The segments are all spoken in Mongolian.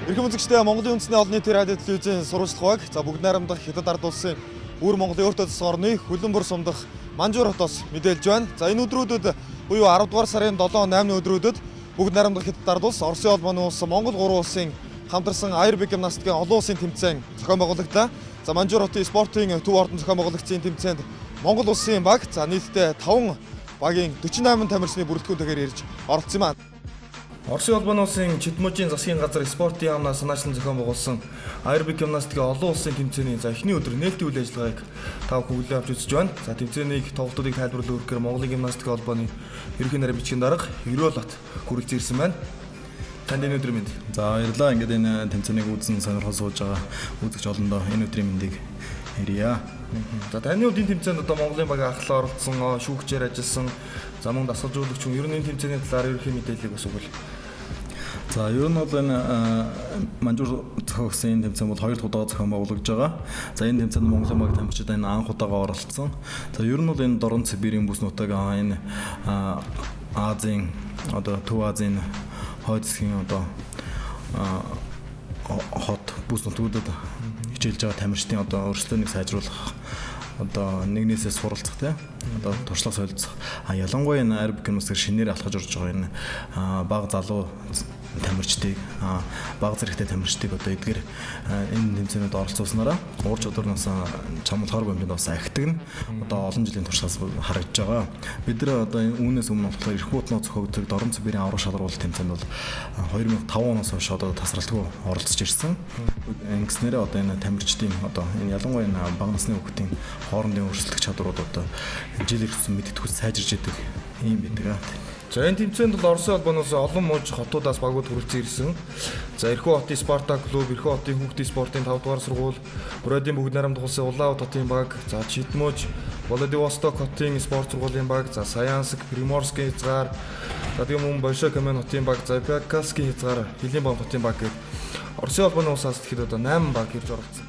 Эрхэм үзэгчдээ Монголын үндэсний олон нийтийн радио телевизийн сурвалжлах баг. За бүгд найрамдах Хятад ард улсын өвөр Монголын өөртөө засаг орны Хөлбөмбөр сумдах Манжуур хотоос мэдээлж байна. За энэ өдрүүдэд буюу 10 дугаар сарын 7-8 өдрүүдэд бүгд найрамдах Хятад ард улс, Оросын улбаны улс, Монгол 3 улсын хамтарсан аэробик гимнастикийн олон улсын тэмцээн зохион байгуулагдлаа. За Манжуур хотын спортын төв ордон зохион байгуулагчийн тэмцээнд Монгол улсын баг за нийтдээ 5 багийн 48 тамирчны бүрэлдэхүүнтэйгээр ирж оролцсон юм аа. Оросын улбаны улсын Чидмужийн засгийн газар спортын яамнаас санаачлан зохион байгуулсан аэробик гимнастикийн олон улсын тэмцээний за эхний өдөр нээлтийн үйл ажиллагааг тав хүлээн авч үзэж байна. За тэмцээнийг тоглолтуудыг тайлбарлах үргээр Монголын гимнастикийн холбооны ерөнхий нарийн бичгийн дарга Ерөөл бат хүрэлцэн ирсэн байна. Танд энэ өдрийн мэнд. За баярлалаа. Ингээд энэ тэмцээнийг үзэн сонирхол сууж байгаа үзэгч олондоо энэ өдрийн мэндийг хүргье. За таны хувьд энэ тэмцээнд одоо Монголын баг ахлаа оролцсон, шүүгчээр ажилласан, за мөн дасгалжуулагч хүн ер нь энэ тэмцээний талаар ерөнхий мэдээллийг бас өгвөл. За ер нь бол энэ Манжуур зохиогсон энэ тэмцээн бол 2 дахь удаа зохион байгуулагдж байгаа. За энэ тэмцээнд Монголын баг тамирчид энэ анх удаага оролцсон. За ер нь бол энэ Дорн Сибирийн бүс нутаг энэ Азийн одоо Төв Азийн хойд засгийн одоо хот бүс нутгуудад хичээлж байгаа тамирчдын одоо өрсөлдөөнийг сайжруулах одоо нэгнээсээ суралцах тийм одоо туршлага солилцох ялангуяа энэ аэробик гимнастик шинээр алхаж орж байгаа энэ бага залуу тамирчдыг бага зэрэгтэй тамирчдыг одоо эдгээр энэ тэмцээнд оролцуулснараа уур чадварнаас чамлахаар гомбинд бас ахтаг нь одоо олон жилийн туршлагаас харагдж байгаа. Бид нар одоо үүнээс өмнө болохоор Ирэх Буудноо зохиогддог Дорн Сибирийн аврах шалгаруулалт тэмцээнд бол 2005 оноос хойш одоо тасралтгүй оролцож ирсэн. Ингэснээрээ одоо энэ тамирчдын одоо энэ ялангуяа энэ бага насны хүүхдийн хоорондын өрсөлдөх чадварууд одоо жил ирсэн мэддэхүйц сайжирч идэг юм байдаг. За энэ тэмцээнд бол Оросын улбаноос олон мууч хотуудаас багууд хүрэлцэн ирсэн. За Ирхүү хотын Спартак клуб, Ирхүү хотын хүүхдийн спортын 5 дугаар сургууль, Бурайдын бүгд найрамдах улсын Улаанбаатар хотын баг, за Чидмуж, Владивосток хотын спорт сургуулийн баг, за Саянск, Приморскийн хязгаар, за тийм мөн Большой Камен хотын баг, за Бакалскийн хязгаар, Хилийн бам хотын баг гэдэг Оросын улбаны улсаас тэгэхэд одоо 8 баг ирж оролцсон.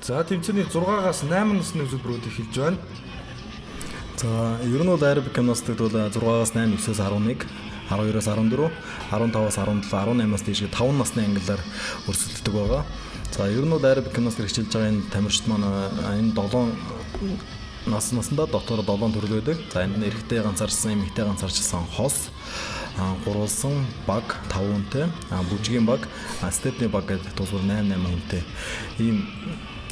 За тэмцээний 6-аас 8 насны үзүүлбэрүүд эхэлж байна. За ер нь бол аэробик гимнастикт бол 6-аас 8, 9-өөс 11, 12-оос 14, 15-аас 17, 18-аас дээш 5 насны ангиллаар өрсөлддөг байгаа. За ер нь бол аэробик гимнастик хичээлж байгаа энэ тамирчид маань энэ 7 наснда дотор 7 төрөл байдаг. За энэ эрэгтэй ганцаарсан, эмэгтэй ганцаарчсан хос, гурвалсан баг 5 хүнтэй, бүжгийн баг, степний баг гэдэг тусвар 8 хүнтэй ийм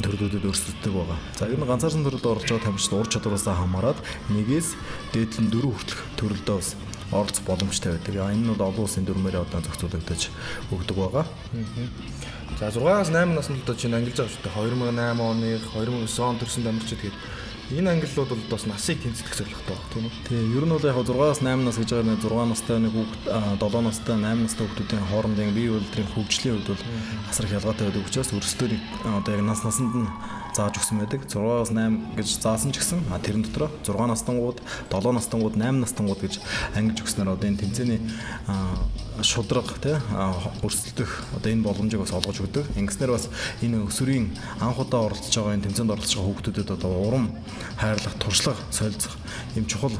төрлүүдэд өрсөлддөг байгаа. За ер нь ганцаарсан төрөлд орж байгаа тамирчид ур чадвараас хамаарат 1-ээс дээдлэн 4 хүртэлх төрөлдөө бас оролцох боломжтой байдаг. Энэ нь бол олон улсын дүрмээр одоо зохицуулагдаж өгдөг байгаа. За 6-аас 8 наснд одоо чинь ангилж байгаа шүү дээ. 2008 оны, 2009 он төрсэн тамирчид гэдэг. Энэ ангиллууд бол бас насыг тэнцэдэх зорилготой байна, тийм үү? Тийм, ер нь бол яг 6-аас 8 нас гэж байгаа 6 настай нэг хүүхэд, 7 настай, 8 настай хүүхдүүдийн хоорондын бие үйлдвэрийн хөгжлийн хувьд бол асар их ялгаатай байдаг учраас өрсөлдөөнийг одоо яг наснд нь зааж өгсөн байдаг. 6-аас 8 гэж заасан ч гэсэн тэрэн дотроо 6 настангууд, 7 настангууд, 8 настангууд гэж ангиж өгснээр одоо энэ тэмцээний шудраг тий өрсөлдөх одоо энэ боломжийг бас олгож өгдөг. Ингэснээр бас энэ өсвөрийн анх удаа оролцож байгаа энэ тэмцээнд оролцож байгаа хүүхдүүдэд одоо урам хайрлах, туршлага солилцох юм чухал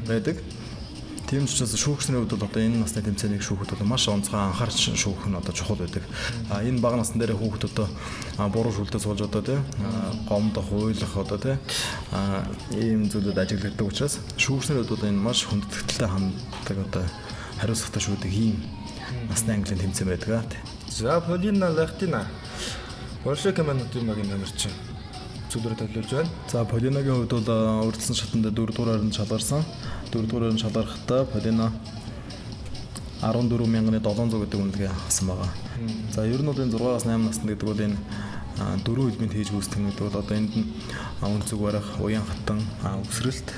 байдаг. Тийм ч учраас шүүгчний хувьд бол одоо энэ насны тэмцээнийг шүүхэд бол маш онцгой анхаарч шүүх нь одоо чухал байдаг. Энэ бага насны дээр хүүхэд одоо буруу шүлдээ суулж одоо тий гомдох, хуйлах одоо тий ийм зүйлүүд ажиглагддаг учраас шүүгчний хувьд бол энэ маш хүндэтгэлтэй ханддаг одоо хариуцлагатай шүүдэг ийм насны английн тэмцээн байдаг. За Полина Лахтина Большой Камен хотын багийн тамирчин зүйлээр төлөвлөж байна. За Полинагийн хувьд бол урдсан шатанд 4 дугаар орнд шалгарсан. 4 дугаар орнд шалгарахдаа Полина 14,700 гэдэг үнэлгээ авсан байгаа. За ер нь бол энэ 6-аас 8 наснд гэдэг бол энэ дөрвөн элемент хийж үүсгэх гэдэг бол одоо энд үнцэг барах, уян хатан, өсрэлт,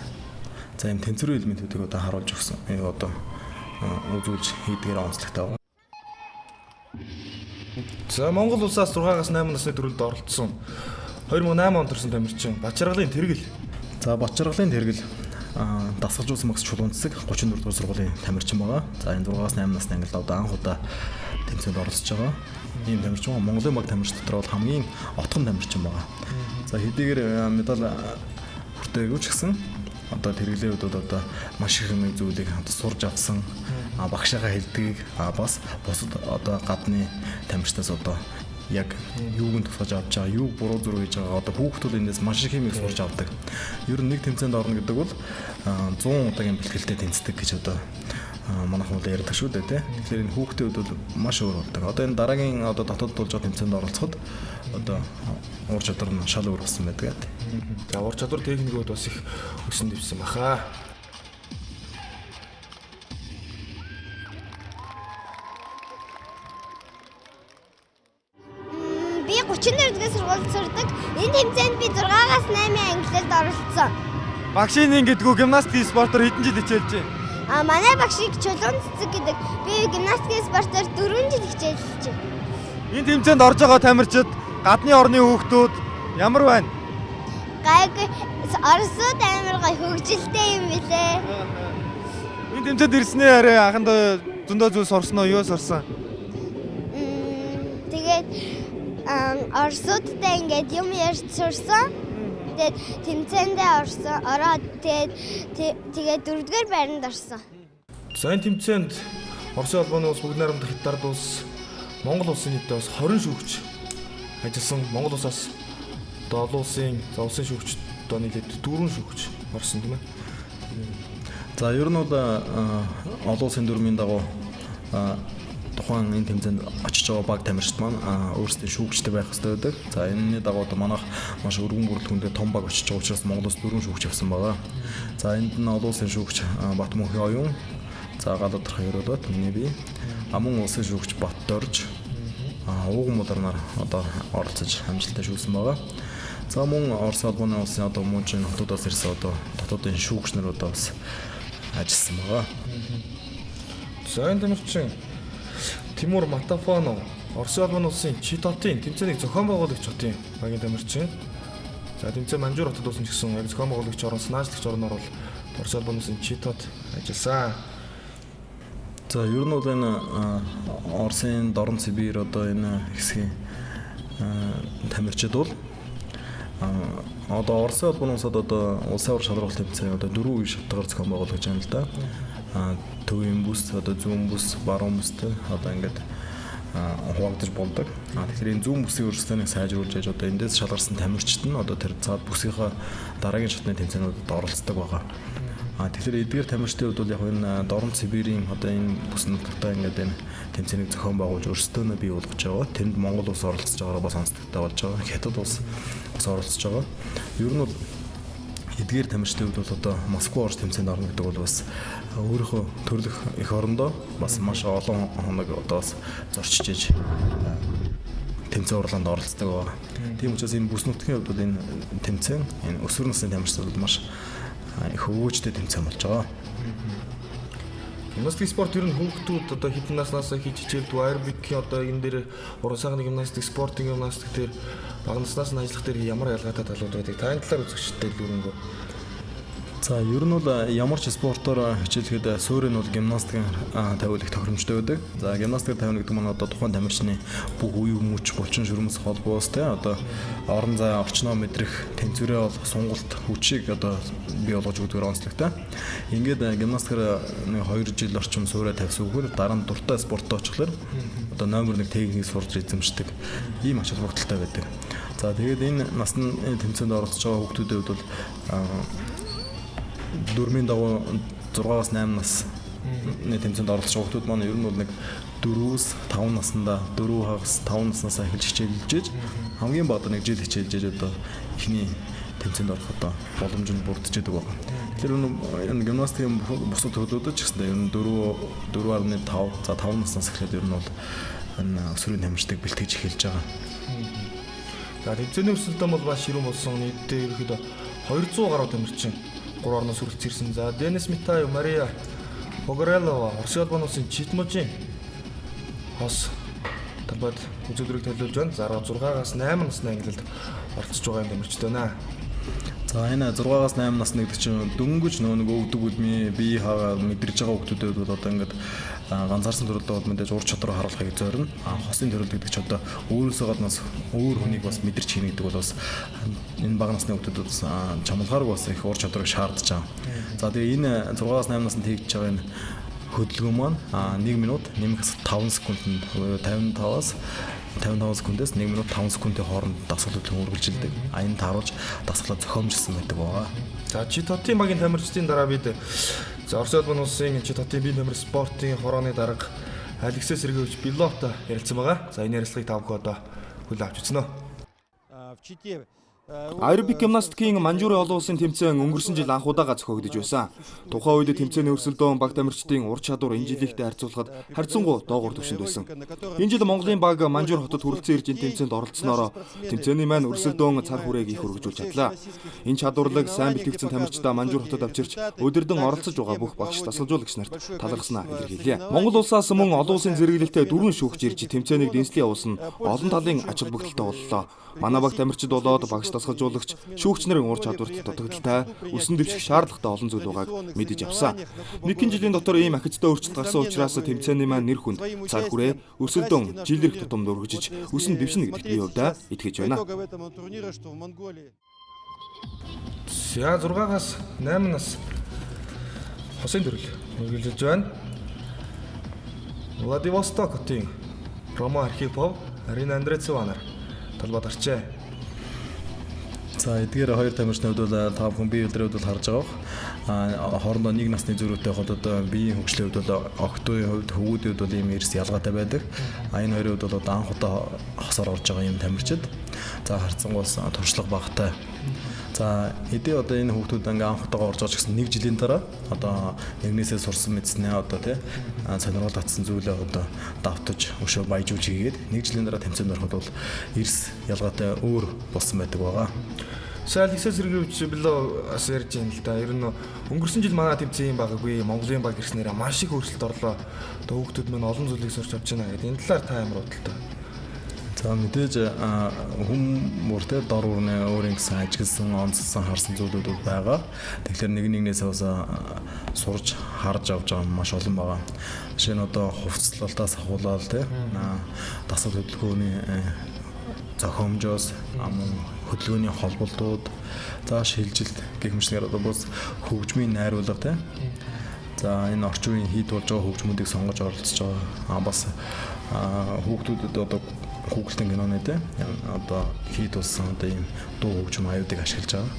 за ийм тэнцвэрийн элементүүдийг одоо харуулж өгсөн. Одоо үзүүлж хийдгээр онцлогтой байгаа. За Монгол улсаас 6-аас 8 насны төрөлд оролцсон 2008 онд төрсэн тамирчин Бачаргалын Тэргэл. За Бачаргалын Тэргэл дасгалжуулсан Макс Чулуунцэг 34 дугаар сургуулийн тамирчин байгаа. За энэ 6-8 насны ангид одоо анх удаа тэмцээнд оролцож байгаа. Ийм тамирчин Монголын баг тамирч дотор бол хамгийн отхон тамирчин байгаа. За хэдийгээр медаль хүртээгүй ч гэсэн одоо тэрглээ удаад одоо маш их юм зүйлийг сурж авсан багшаага хэлдгийг бас бусад одоо гадны тамирчдаас одоо яг юуг нь тусгаж авч байгаа, юуг буруу зураг хийж байгаа одоо хүүхдүүд эндээс маш их юм сурч авдаг. Ер нь нэг тэмцээнд орно гэдэг бол 100 удаагийн бэлтгэлтэй тэнцдэг гэж одоо манайхан бол ярьдаг шүү дээ тий. Тэгэхээр энэ хүүхдүүд бол маш өөр болдог. Одоо энэ дараагийн одоо дотоод болж байгаа тэмцээнд оролцоход одоо уур чадвар нь шал өөр болсон байдаг. За уур чадвар техникүүд бас их өсөн дэвсэн баха. Би 34 дугаар сургуульд сурдаг. Энэ тэмцээнд би 6-аас 8 ангилалд оролцсон. Багшийн ингэдэггүй гимнастикийн спортоор хэдэн жил хичээлж байна? Манай багшийг Чулуунцэг гэдэг. Би гимнастикийн спортоор 4 жил хичээлж байна. Энэ тэмцээнд орж байгаа тамирчид гадны орны хүүхдүүд ямар байна? Гайгүй орсууд амар гай хөгжилтэй юм билээ. Энэ тэмцээнд ирснээ арай анхандаа зөндөө зүйл сурсан уу? Юу сурсан? Тэгээд орсуудтай ингээд юм ярьж сурсан. Тэгээд тэмцээндээ ороод тэгээд 4-р байранд орсон. За энэ тэмцээнд Оросын албаны улс бүгд найрамдах Хятад улс Монгол улсын нийтдээ бас 20 шүүгч ажилласан. Монгол улсаас одоо олон улсын улсын шүүгч одоо нийлээд 4 шүүгч орсон тийм ээ. За ер нь бол олон улсын дүрмийн дагуу тухайн энэ тэмцээнд очиж байгаа баг тамирчид маань өөрсдийн шүүгчтэй байх хэрэгтэй байдаг. За энэний дагуу манайх маш өргөн бүрэлдэхүүнтэй том баг очиж байгаа учраас Монголоос 4 шүүгч авсан байгаа. За энд нь олон улсын шүүгч Батмөнхий оюун, за Галаад Хайролот миний бие, Амун улсын шүүгч Бат Дорж, ууган мударнаар одоо оролцож амжилттай шүүсэн байгаа. За мөн Орос албаны улсын одоо мужийн хотуудаас ирсэн одоо дотоодын шүүгч нар одоо бас ажилласан байгаа. За энэ тамирчин Тимур Матафонов Орос албаны улсын Читотын тэмцээний зохион байгуулагч хотын багийн тамирчин. За тэмцээн Манжуур хотод болсон ч гэсэн яг зохион байгуулагч орон санаачлагч орноор бол Орос албаны улсын Читот ажилласан. За ер нь бол энэ Оросын Дорн Сибирь одоо энэ хэсгийн тамирчид бол одоо Оросын албаны улсад одоо улсын ор шалралт тэмцээн одоо 4 үе шатгаар зохион байгуулагдаж байна л да. Төвийн бүс, одоо зүүн бүс, баруун бүстэй одоо ингээд хуваагдаж болдог. Тэгэхээр энэ зүүн бүсийн өрсөлдөөнийг сайжруулж яаж одоо эндээс шалгарсан тамирчид нь одоо тэр цаад бүсийнхаа дараагийн шатны тэмцээнүүдэд оролцдог байгаа. Тэгэхээр эдгээр тамирчдын хувьд бол яг энэ Дорн Сибирийн одоо энэ бүс нутагтаа ингээд энэ тэмцээнийг зохион байгуулж өрсөлдөөнөө бий болгож байгаа. Тэнд Монгол улс оролцож байгаагаа бас онцлогтой болж байгаа. Хятад улс бас оролцож байгаа. Ер нь бол эдгээр тамирчдын хувьд бол одоо Москва орж тэмцээнд орно гэдэг бол бас өөрийнхөө төрлөх эх орондоо бас маш олон хоног одоо бас зорчиж иж тэмцээн урлаанд оролцдог байгаа. Тийм учраас энэ бүс нутгийн хувьд бол энэ тэмцээн энэ өсвөр насны тамирчдад маш их өвөөжтэй тэмцээн болж байгаа. Гимнастик спорт ер нь хүүхдүүд одоо хэдэн наснаас хийж хичээлдэг аэробикийн одоо энэ дээр уран сайхны гимнастик, спортын гимнастик дээр бага наснаас нь ажиллах дээр ямар ялгаатай талууд байдаг? Та энэ талаар үзэгчтэй дүрэнгөө. За ер нь бол ямар ч спортоор хичээлэхэд суурь нь бол гимнастикийн тавилах тохиромжтой байдаг. За гимнастик тавина гэдэг нь одоо тухайн тамирчны бүх үе мөч булчин шүрмэс холбоос те одоо орон зай орчноо мэдрэх тэнцвэрээ бол сонголт хүчийг одоо бий болгож өгдөг онцлогтой. Ингээд гимнастикээр 2 жил орчим суурь тавьсан үгээр дараа нь дуртай спорттой очихлоор одоо номер 1 техникийг сурч эзэмшдэг ийм ач холбогдолтой байдаг. За тэгээд энэ насны тэмцээнд оролцож байгаа хүүхдүүдийн хувьд бол дөрмийн дагуу 6-аас 8 насны тэмцээнд оролцож байгаа хүмүүс маань ер нь бол нэг 4-өөс 5 наснда 4-аас 5 наснаас эхэлж хичээлж хамгийн бага нэг жил хичээлж одоо ихний тэмцээнд орох одоо боломж нь бүрдэж байдаг байна. Тэгэхээр энэ гимнастикийн бусад төрлүүдд ч гэсэн ер нь 4.5 за 5 наснаас эхлээд ер нь бол энэ өсвөрийн тамирчдыг бэлтгэж эхэлж байгаа. За тэмцээний өрсөлдөөн бол маш ширүүн болсон. Нийтдээ ерөөхдөө 200 гаруй тамирчин 3 орноос хүрэлцсэн. За Денис Митаев, Мария Погорелова, Оросын албаны улсын Читможийн хос талбайд үзүүлбэрийг төлөвлөж байна. За 6-аас 8 насны ангилалд оролцож байгаа юм тамирчид байна. За энэ 6-аас 8 насны гэдэг чинь дөнгөж нэг өвдөг үдмийн бие хаагаа мэдэрж байгаа хүмүүсүүд бол одоо ингээд ганцаарсан төрөлдөө бол мэдээж ур чадвар харуулахыг зорино. Хосын төрөл гэдэг чинь одоо өөрөөсөө гаднаас өөр хүнийг бас мэдэрч хийнэ гэдэг бол бас энэ бага насны хүмүүсүүд бас чамлахаарг бас их ур чадварыг шаардж байгаа. За тэгээ энэ 6-аас 8 наснд хийж байгаа энэ хөдөлгөөн маань 1 минут нэмэхс 5 секундэд 55-аас 55 секундээс 1 минут 5 секундын хооронд дасгал хөдөлгөөн үргэлжилдэг. Энэ тааруулж дасгалаа зохиомжлсон байдаг байгаа. За Читотын багийн тамирчдын дараа бид Орос улсын улсын Читотын биеийн тамир спортын хорооны дарга Алексей Сергеевич Беловтой ярилцсан байгаа. За энэ ярилцлагыг та бүхэн одоо хүлээн авч үзсэн үү? Аэробик гимнастикийн Манжуурын олон улсын тэмцээн өнгөрсөн жил анх удаага зохиогдож байсан. Тухайн үед тэмцээний өрсөлдөөн баг тамирчдын ур чадвар энэ жилийнхтэй харьцуулахад харьцангуй доогуур түвшинд байсан. Энэ жил Монголын баг Манжуур хотод хүрэлцэн ирж тэмцээнд оролцсоноор тэмцээний маань өрсөлдөөн цар хүрээг их хөргөжүүлж чадлаа. Энэ чадварлаг сайн бэлтгэгдсэн тамирчдаа Манжуур хотод авчирч өдөрдөн оролцож байгаа бүх багш дасгалжуулагч нарт талархснаа илэрхийлье. Монгол улсаас мөн олон улсын зэрэглэлтэй 4 шүүгч ирж тэмцээнийг дэнслийн явуулсан олон талын ач холбогдолтой боллоо. Манай баг тамирчид болоод багш дасгалжуулагч шүүгч нарын ур чадварт дутагдaltaй өсөн дэвших шаардлагатай олон зүйл байгааг мэдэж авсан. Нэгэн жилийн дотор ийм ахицтай өөрчлөлт гарсан учраас тэмцээний маань нэр хүнд цар хүрээ өрсөлдөөн жилэрх тутамд өргөжиж өсөн дэвшинэ гэдэгт би хувьдаа итгэж байна. За 6-аас 8 нас хосын төрөл үргэлжилж байна. Владивосток хотын Рома Архипов, Арина Андрецова нар талбайд арчээ. За эдгээр хоёр тамирчнууд бол та бүхэн бие өдрүүд бол харж байгаа. Хоорондоо нэг насны зөрүүтэй хот одоо биеийн хөгжлийн хувьд бол октогийн хувьд хөвгүүдүүд бол ийм эрс ялгаатай байдаг. Энэ хоёрын хувьд бол одоо анх удаа хосоор орж байгаа юм тамирчид. За харцангуус туршлага багтай. За эдээ одоо энэ хүүхдүүд ингээ анх удаага орж байгаа гэсэн 1 жилийн дараа одоо нэгнээсээ сурсан мэдснээ одоо тий сонирхол татсан зүйлээ одоо давтаж өшөө баяжуулж хийгээд 1 жилийн дараа тэмцээнд ороход бол эрс ялгаатай өөр болсон байдаг байгаа. Алексей Сергеевич Белов бас ярьж байна л да. Ер нь өнгөрсөн жил манай тэмцээний баггүй Монголын баг ирснээр маш их өөрчлөлт орлоо. Одоо хүүхдүүд маань олон зүйлийг сурч авч байна гэдэг. Энэ талаар та ямар бодолтой? За мэдээж хүмүүр тэ дор үрнэ өөрийн гэсэн ажигласан, онцлсан, харсан зүйлүүд байгаа. Тэгэхээр нэг нэгнээс бас сурж, харж авч байгаа маш олон байгаа. Жишээ нь одоо хувцлалтаас ахуулаад тэ дасгал хөдөлгөөний зохиомжоос мөн хөдөлгөөний холболтууд, за шилжилт гэх мэтлэр одоо бас хөгжмийн найруулга тэ. За энэ орчин үеийн хийд болж байгаа хөгжмүүдийг сонгож оролцож байгаа. Бас хүүхдүүдэд одоо Google-ийн киноны тэ одоо хийд болсон одоо ийм дуу хөгжим аюудыг ашиглаж байгаа.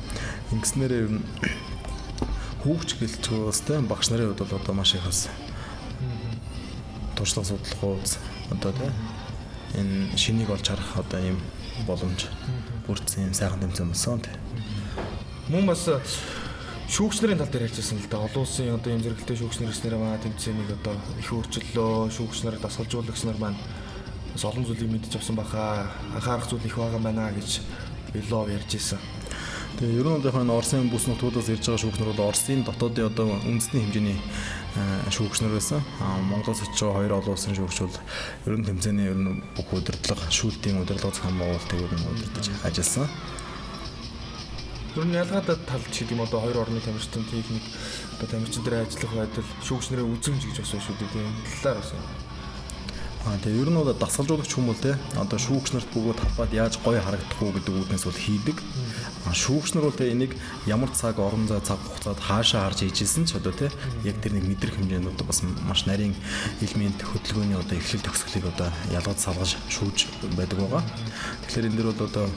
Ингэснээр ер нь хүүхч гэлцгөөс тэ багш нарын хувьд бол одоо маш их бас туршлага судлах хуудас одоо тэ энэ шинийг олж харах одоо ийм боломж бүрдсэн юм сайхан тэмцээн болсон тэ. Мөн бас шүүгч нарын тал дээр ярьжсэн л да. Олон улсын одоо ийм зэрэгэлтэй шүүгч нар ирснээр манай тэмцээнийг одоо их өөрчлөлөө. Шүүгч нар дасгалжуулагч нар маань бас олон зүйлийг мэдж авсан баха. Анхаарах зүйл их байгаа байна гэж Белов ярьжсэн. Тэгээ ер нь бол яг энэ Оросын бүс нутгуудаас ирж байгаа шүүгч нар бол Оросын дотоодын одоо үндэсний хэмжээний шүүгч нар байсан. Монголоос очиж байгаа хоёр олон улсын шүүгч бол ер нь тэмцээний ер нь бүх удирдлага, шүүлтийн удирдлага зохион байгуулалтыг ер нь удирдах ажилласан. Ер нь ялгаатай тал ч гэдэг юм одоо хоёр орны тамирчдын техник одоо тамирчдын ажиллах байдал шүүгч нарын үзэмж гэж бас шүү дээ тийм талаар бас. Тэгээ ер нь бол дасгалжуулагч хүмүүс те одоо шүүгч нарт бүгд талбайд яаж гоё харагдах уу гэдэг үүднээс бол хийдэг. Шүүгч нар бол те энийг ямар цаг орон зай цаг хугацаанд хаашаа харж хийжсэн ч одоо те яг тэр нэг мэдрэх хэмжээнд одоо бас маш нарийн элемент хөдөлгөөний одоо эхлэл төгсгөлийг одоо ялгаж салгаж шүүж байдаг байгаа. Тэгэхээр энэ дэр бол одоо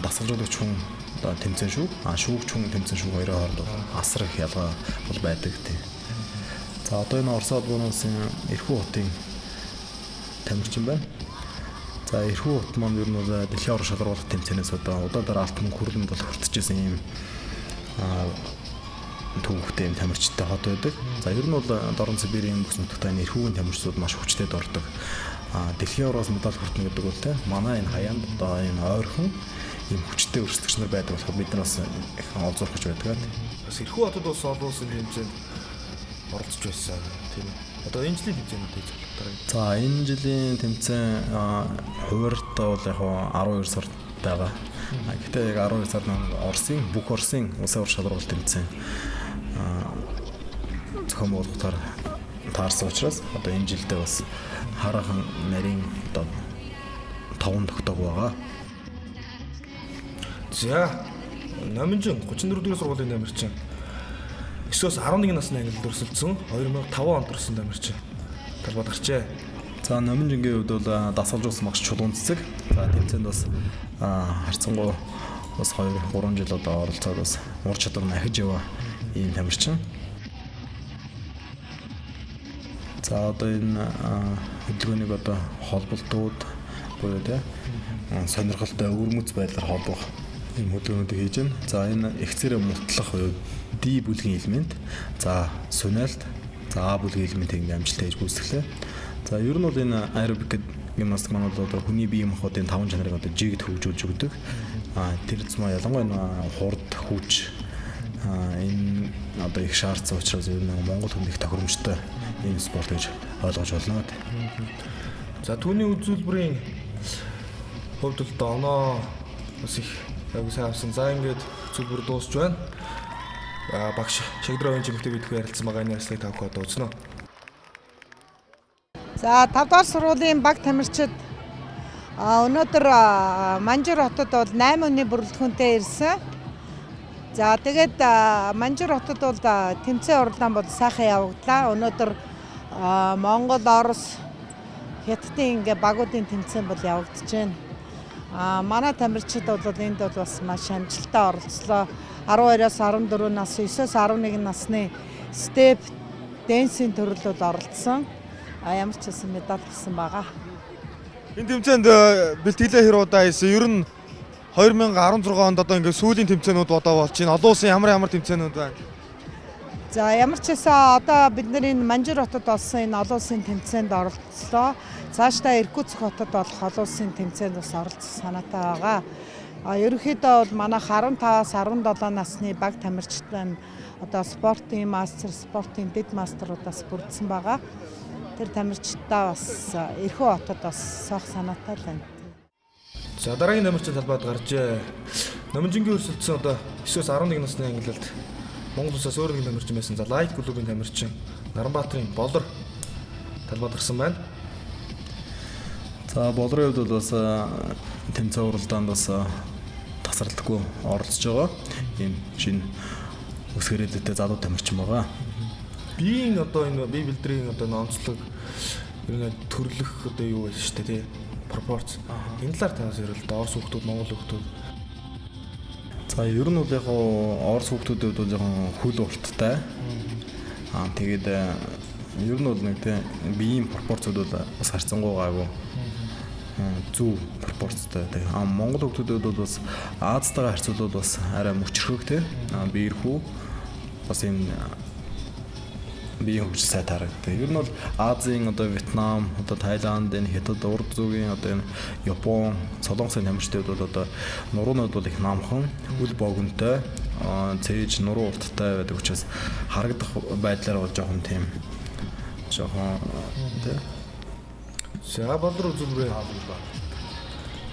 дасгалжуулагч хүн одоо тэмцээн шүү. Шүүгч хүн тэмцээн шүү хоёрын хооронд асар их ялгаа бол байдаг тийм. За одоо энэ Орос улсын Эрхүү хотын тамирчин байна. За Эрхүү хот маань ер нь бол дэлхийн орон шалгаруулах тэмцээнээс одоо удаагаар алт мөнгө хүрлэмд бол хүртэж байсан юм төвхтэй тамирчтай хот байдаг. За ер нь бол Дорн Сибирийн бүс нутагт энэ Эрхүүгийн тамирчдууд маш хүчтэй дордог. Дэлхийн ороос медаль хүртэнэ гэдэг бол те манай энэ хаяанд одоо энэ ойрхон ийм хүчтэй өрсөлдөгч нар байдаг болохоор бид нар бас их олзуурч байдаг. Бас Эрхүү хотод бас олон улсын тэмцээнд оролцож байсан тийм ээ. Одоо энэ жилийн тэмцээнүүдийг зөвлөдөг. За энэ жилийн тэмцээн хуваарьтай бол яг 12 сард байгаа. Гэхдээ яг 12 сард бүх Оросын улсын ур шалралт тэмцээн зохион байгуулалтаар таарсан учраас одоо энэ жилдээ бас хараахан нарийн одоо 5 тогтоог байгаа. За Номинжин 34 дугаар сургуулийн тамирчин 9-11 насны ангилалд өрсөлдсөн 2005 онд төрсэн тамирчин талбайд гарчээ. За Номинжингийн хувьд бол дасгалжуулсан багш чулуун цэцэг. За тэмцээнд бас харьцангуй бас 2-3 жил одоо оролцоод бас ур чадвар нь ахиж яваа ийм тамирчин. За одоо энэ хөдөлгөөнийг одоо холболтууд буюу тэ сонирхолтой өвөрмөц байдлаар холбох ийм хөдөлгөөнүүдийг хийж байна. За энэ ихцээрээ мутлах буюу D бүлгийн элемент, за суниалт, за А бүлгийн элементийг амжилттай хийж гүйцэтгэлээ. За ер нь бол энэ аэробик гимнастик маань бол одоо хүний бие махбодын 5 чанарыг одоо жигд хөгжүүлж өгдөг. Тэр зам ялангуяа хурд хүч энэ одоо их шаардсан учраас ер нь Монгол хүнд их тохиромжтой ийм спорт гэж ойлгож байна. За түүний үзүүлбэрийн хувьд л оноо бас их яг сайн авсан. За ингээд үзүүлбэр дуусч байна. Багш Шагдрын жимэгтэй бидгээр ярилцсан байгаа энэ ярилцлагыг тавх одоо үзнэ. За 5 дугаар сургуулийн баг тамирчид өнөөдөр Манжуур хотод бол 8 өдрийн бүрэлдэхүүнтэй ирсэн. За тэгээд Манжуур хотод бол тэмцээн уралдаан бол сайхан явагдлаа. Өнөөдөр Монгол, Орос, Хятадын ингээ багуудын тэмцээн бол явагдаж байна. Манай тамирчид бол энд бол бас маш амжилттай оролцлоо. 12-аас 14 нас, 9-аас 11 насны степ дэнсийн төрөл бол оролцсон. Ямар ч гэсэн медаль авсан байгаа. Энэ тэмцээнд бэлтгэлээ хэр удаа хийсэн? Ер нь 2016 онд одоо ингээ сүүлийн тэмцээнүүд одоо болж байна. Олон улсын ямар тэмцээнүүд байна? За ямар ч гэсэн одоо бид нар энэ Манжуур хотод болсон энэ олон улсын тэмцээнд оролцлоо. Цаашдаа Иркутск хотод болох олон улсын тэмцээнд бас оролцох санаатай байгаа. Ерөнхийдөө бол манайх 15-аас 17 насны баг тамирчид одоо спортын мастер, спортын дэд мастерудаас бүрдсэн байгаа. Тэр тамирчидаа бас Ирхүү хотод бас соох санаатай л байна. За дараагийн тамирчин талбайд гарчээ. Номинжингийн өрсөлдсөн одоо 9-аас 11 насны ангилалд Монгол улсаас өөр нэгэн тамирчин байсан. За Лайт клубын тамирчин Наранбаатарын Болор талбайд гарсан байна. За Болорын хувьд бол бас тэмцээн уралдаанд бас тасралтгүй оролцож байгаа. Ийм шинэ өсгөрөөдтэй залуу тамирчин байгаа. Биеийн одоо энэ бие бэлдрийн одоо онцлог ер нь төрлөх одоо юу вэ шүү дээ тий пропорц. Энэ талаар танаас ярил да Орос хүүхдүүд, Монгол хүүхдүүд. За ер нь бол яг Орос хүүхдүүдэд бол жоохон хөл урттай. Тэгээд ер нь бол нэг тий биеийн пропорцууд бол бас харьцангуй гайгүй. Зөв пропорцтой. Монгол хүүхдүүдэд бол бас Азтайгаа харьцуулбал бас арай мөчрөхөг тий. Биерхүү бас энэ биеийн хөгжил сайн тарагддаг. Ер нь бол Азийн одоо Вьетнам, одоо Таиланд, энэ Хятад, Урд зүгийн одоо энэ Япон, Солонгосын тамирчдад бол одоо нуруунууд бол их намхан, үл богонтой, цээж нуруу урттай байдаг учраас харагдах байдлаар бол жоохон тийм жоохон тий. За Болор үзүүлбэрээ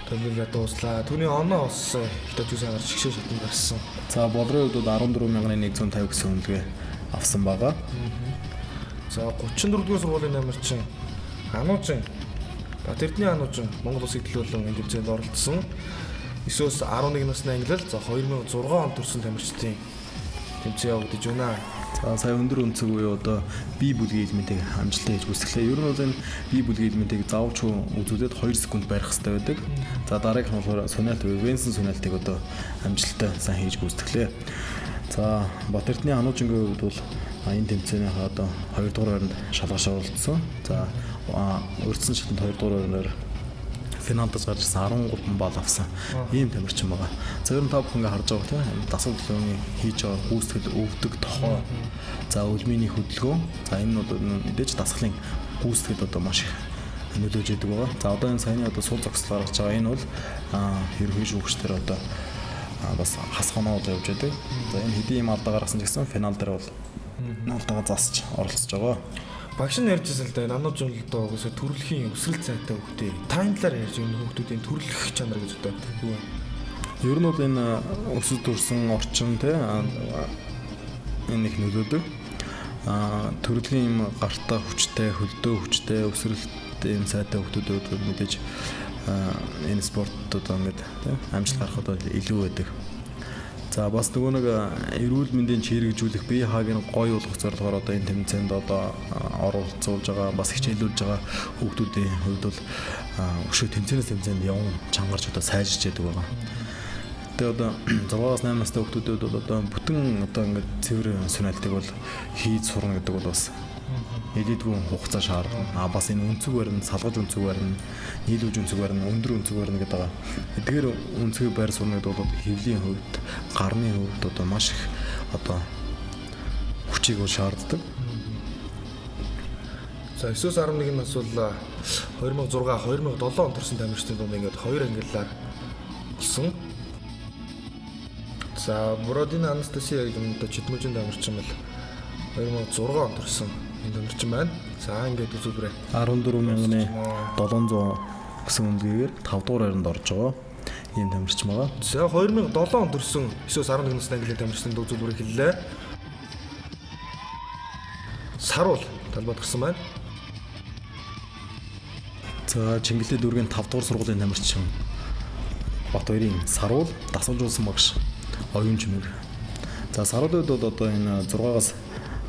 тэмдэглээд дууслаа. Түүний оноо бас хятад жүсээр шигшээ шатнд гарсан. За Болорын хувьд 14,150 гэсэн үнэлгээ авсан байгаа. За 34 дугаар сургуулийн тамирчин Ануужин Батэрдний Ануужин Монгол улсыг төлөөлөн энэ тэмцээнд оролцсон. 9-өөс 11 насны ангилал за 2006 онд төрсэн тамирчдын тэмцээн явагдаж байна. За сая өндөр өнцөг буюу одоо бие бүлгийн элементийг амжилттай хийж гүйцэтгэлээ. Ер нь бол энэ бие бүлгийн элементийг заавч үзүүлээд 2 секунд барих хэрэгтэй байдаг. За дараагийнх нь болохоор суниалт буюу Венсэн суниалтыг одоо амжилттай сайн хийж гүйцэтгэлээ. За Батэрдний Ануужингийн хувьд бол энэ тэмцээнийхээ одоо 2 дугаар байранд шалгаж оролцсон. За өртсөн шатанд 2 дугаар байраар финалд гарч ирсэн 13 балл авсан ийм тамирчин байгаа. За ер нь та бүхэн харж байгаа тийм дасгал төлөвний хийж байгаа гүйцэтгэл өвдөг тохоо. За өлмийн хөдөлгөөн. За энэ нь бол мэдээж дасгалын гүйцэтгэл одоо маш их нөлөөж идэг байгаа. За одоо энэ саяны одоо сул зогслоор гарч байгаа энэ бол ерөнхий шүүгчдэр одоо бас хасханаа бол явж байдаг. За энэ хэдийн юм алдаа гаргасан ч гэсэн финал дээр бол алдаагаа засч оролцож байгаа. Багш нь ярьжсэн л да намнууд жоо одоо угсаа төрөлхийн өсрөл цайтай хөвгтэй. Тань талаар ярьж энэ хөвгтүүдийн төрөлх чанар гэж одоо юу вэ? Ер нь бол энэ өсөж төрсэн орчин те энэ их нөлөөдөг. Төрөлхийн юм гартаа хүчтэй, хөлдөө хүчтэй, өсрэлт юм сайтай хөвгтүүд мэдээж энэ спортод ингээд те амжилт гаргахад илүү байдаг. За бас нөгөө нэг эрүүл мэндийн чирэгжүүлэх бие хаагийн гоё болгох зорилгоор одоо энэ тэмцээнд одоо оролцуулж байгаа бас хичээлүүлж байгаа хүүхдүүдийн хувьд бол өшөө тэмцээнд явсан чангарч одоо сайжирч яадаг байгаа. Тэгээ одоо 6-аас 8 настай хүүхдүүдэд бол одоо бүтэн одоо ингээд цэвэр сүнэлтийг бол хийж сурна гэдэг бол бас элитгүй хугацаа шаардна. Бас энэ өнцөг барина, салгаж өнцөг барина, нийлүүлж өнцөг барина, өндөр өнцөг барина гэдэг байгаа. Эдгээр өнцөгийг байр сурнад бол хэвлийн хувьд, гарны хувьд одоо маш их одоо хүчийг бол шаарддаг. За 9-11 нас бол 2006-2007 он төрсэн тамирчдын дунд ингээд 2 ангиллаар болсон. За Бродина Анастасия гэдэг нь одоо Чидмужийн тамирчин бол 2006 он төрсэн тамирчин байна. За ингээд үзүүлбэрээ 14,700 гэсэн үнэлгээгээр 5 дугаар хайранд орж байгаа ийм тамирчин байгаа. За 2007 он төрсэн 9-11 насны английн тамирчдын үзүүлбэрийг хэллээ. Саруул талбайд гарсан байна. За Чингэлээ дүүргийн 5 дугаар сургуулийн тамирчин Батбаярын Саруул дасгалжуулсан багш оюун чимэг. За Саруулууд бол одоо энэ 6-аас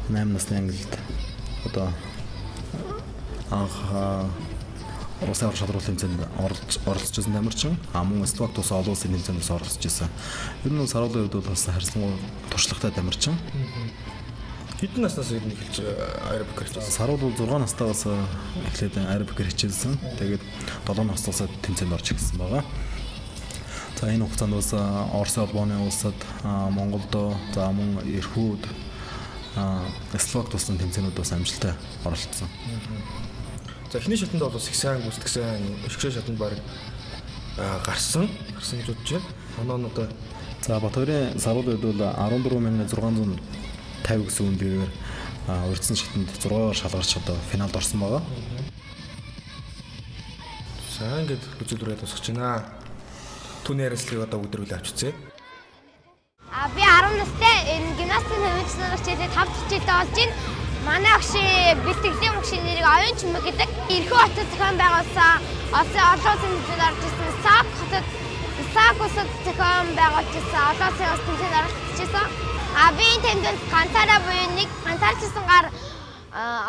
8 насны ангилд одоо анх улсын шалралт тэмцээнд оролцож байсан тамирчин мөн Словак тус олон улсын тэмцээнд оролцож байсан. Ер нь Саруулын хувьд бол бас харьцангуй туршлагатай тамирчин. Хэдэн наснаас ирнэ эхэлж аэробик хичээлсэн? Саруул бол 6 настайгаас эхлээд аэробик хичээлсэн. Тэгээд 7 наснаас тэмцээнд орж ирсэн байгаа. За энэ хугацаанд бас Орос улбооны улсад Монголд за мөн эрхүүд Словак туссан тэмцээнүүд бас амжилттай оролцсон. За эхний шатанд бол их сайн гүйцэтгсэн өшгөө шатанд баг гарсан гэж бодож байна. Оноо нь одоо за Батбаярын Саруулын хувьд бол 14,650 гэсэн үнэлгээгээр урьдсан шатанд 6-аар шалгарч одоо финалд орсон байгаа. За ингээд үзүүлбэрээ тусгаж байна. Түүний ярилцлагыг одоо өдрөөлөө авчицээ. Би 10 настай энэ гимнастик тамирчнаар хичээлээ 5 хичээлтэй болж байна. Манай агшийн бэлтгэлийн багшийн нэрийг оюун чимэг гэдэг. Ирхүү хотод зохион байгуулсан олон улсын тэмцээнд орж ирсэн САК улсад зохион байгуулсан олон улсын тэмцээнд оролцож ирсэн. Би энэ тэмцээнд ганцаараа буюу нэг ганцаарчсан гар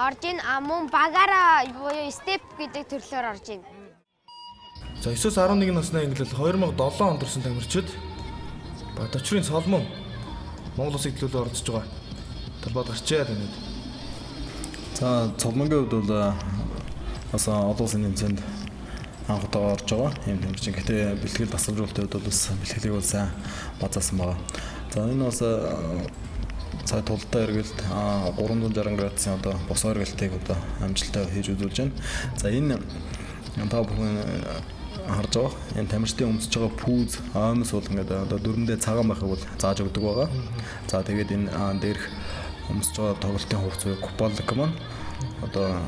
орж ийн мөн багаараа буюу степ гэдэг төрлөөр орж ийн. За 9-11 насны англи 2007 он төрсэн тамирчид Батбаярын Соломон Монгол улсын төлөөлөл оролцож байгаа. Талбайд гарчээ танид. За Соломонгийн хувьд бол бас олон улсын тэмцээнд анх удаа орж байгаа юм тамирчин. Гэтэ бэлтгэл дасгалжуулалтын хувьд бол бас бэлтгэлийг бол сайн базаасан байгаа. За энэ бас сая тултай эргэлт 360 градусын одоо бос эргэлтийг одоо амжилттай хийж үзүүлж байна. За энэ та бүхэн харж байгаа. Энэ тамирчдын өмсөж байгаа пүүз, аамс бол ингээд одоо дөрөндөө цагаан байхыг бол зааж өгдөг байгаа. За тэгээд энэ дээрх өмсөж байгаа тоглолтын хувцас буюу куполик маань одоо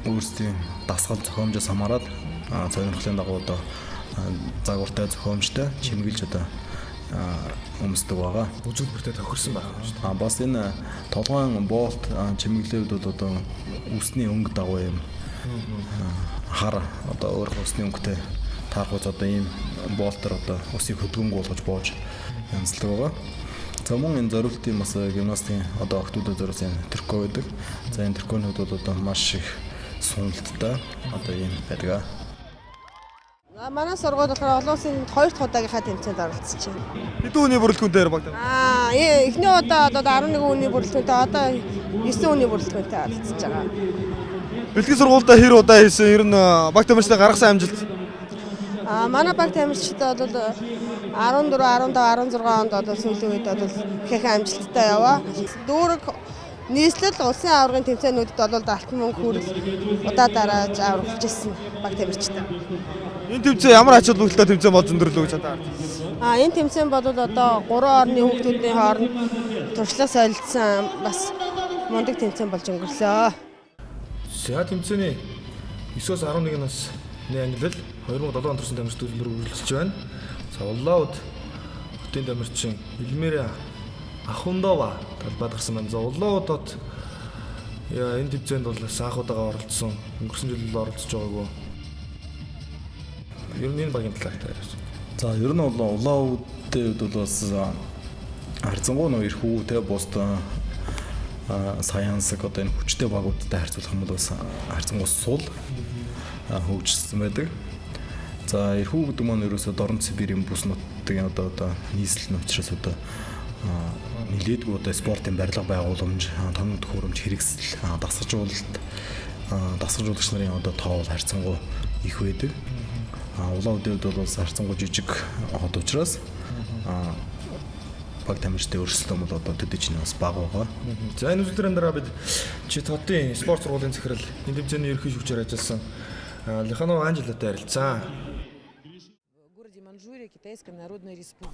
өөрсдийн дасгал зохиомжоос хамаарат сонирхлын дагуу одоо загвартай зохиомжтой чимэглэж одоо өмсдөг байгаа. Үзүүлбэртээ тохирсон байх юм шүү дээ. Бас энэ толгойн болт чимэглэлүүд бол одоо үсний өнгө дагуу юм хар одоо өөр усны өнгөтэй таархуйц одоо ийм болтер одоо усыг хөдгөнгө болгож боож янзлдаг байгаа. За мөн энэ зориултын бас гимнастикийн одоо охтуудад зориулсан трико байдаг. За энэ триконууд бол одоо маш их суналттай одоо ийм байдаг. Манай сургууль болохоор олон улсын 2 дахь удаагийнхаа тэмцээнд оролцож байна. Хэдэн хүний бүрэлдэхүүнээр багтав? Эхний удаа одоо 11 хүний бүрэлдэхүүнтэй одоо 9 хүний бүрэлдэхүүнтэй оролцож байгаа. Бэлтгэл сургуультай хэр удаа хийсэн? Ер нь баг тамирчдаа гаргасан амжилт? Манай баг тамирчдаа бол 14, 15, 16 онд одоо сүүлийн үед бол их амжилттай яваа. Дүүрэг нийслэл улсын аваргын тэмцээнүүдэд бол алтан мөнгө хүрэл удаа дарааж аврагч ирсэн баг тамирчтай. Энэ тэмцээн ямар ач холбогдолтой тэмцээн болж өндөрлөө гэж бодож байна? Энэ тэмцээн бол одоо 3 орны хүүхдүүдийн хооронд туршлага солилцсон бас мундаг тэмцээн болж өнгөрлөө. За тэмцээний 9-өөс 11 насны ангилал 2007 онд төрсэн тамирчид төлбөр үргэлжлэж байна. За улаауд хотын тамирчин Элмира Ахундова талбайд гарсан байна. За улаудад энэ тэмцээнд бол анхудаага оролцсон. Өнгөрсөн жил оролцож байгаагүй. Ер нь энэ багийн талаар таарч. За ер нь бол улаудын хувьд бол бас харьцангуй нөө их хүүтэй бусд саяансаг одоо энэ хүчтэй багуудтай харьцуулах юм бол бас харьцангуй сул хөгжсөн байдаг. За эрхүү гэдэг маань ерөөсөө Дорн Сибирийн бүс нутгийн одоо нийслэл нь учраас одоо нэлээдгүй одоо спортын барилга байгууламж, тоног төхөөрөмж хэрэгсэл, дасгалжуулагч нарын одоо тоо харьцангуй их байдаг. Улаудын хувьд бол харьцангуй жижиг хот учраас баг тамирчдын өрсөлдөөн бол одоо төдийч нь бас бага байгаа. За энэ үзлэрэн дараа бид Читотын спорт сургуулийн захирал энэ тэмцээний ерөнхий шүүгчээр ажилласан Лиханов Анжелатай харилцаа.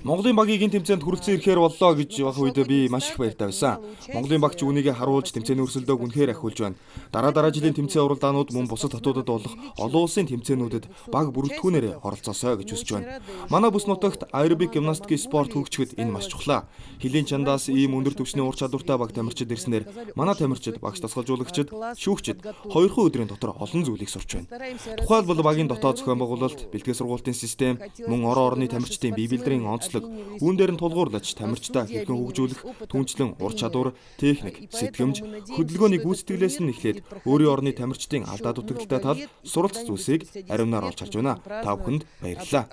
Монголын багийг энэ тэмцээнд хүрэлцэн ирэхээр боллоо гэж байх үед би маш их баяртай байсан. Монголын багч үүнийгээ харуулж тэмцээний өрсөлдөөг үнэхээр ахиулж байна. Дараа жилийн тэмцээн уралдаанууд мөн бусад хотуудад болох олон улсын тэмцээнүүдэд баг бүрэлдэхүүнээр оролцоосоо гэж хүсэж байна. Манай бүс нутагт аэробик гимнастикийн спорт хөгжихэд энэ маш чухал. Хилийн чандаас ийм өндөр түвшний ур чадвартай баг тамирчид ирснээр манай тамирчид, багш дасгалжуулагчид, шүүгчид 2 өдрийн дотор олон зүйлийг сурч байна. Тухайлбал багийн дотоод зохион байгуулалт, бэлтгэл сургуулийн систем, мөн орон орны тамирчдын бие бэлдрийн онцлог, үүн дээр нь тулгуурлаж тамирчдаа хэрхэн хөгжүүлэх, түнчлэн ур чадвар, техник, сэтгэмж, хөдөлгөөний гүйцэтгэлээс нь эхлээд өөрийн орны тамирчдын алдаа дутагдaltaй тал, суралц зүйлсийг ариунаар олж харж байна. Та бүхэнд баярлалаа.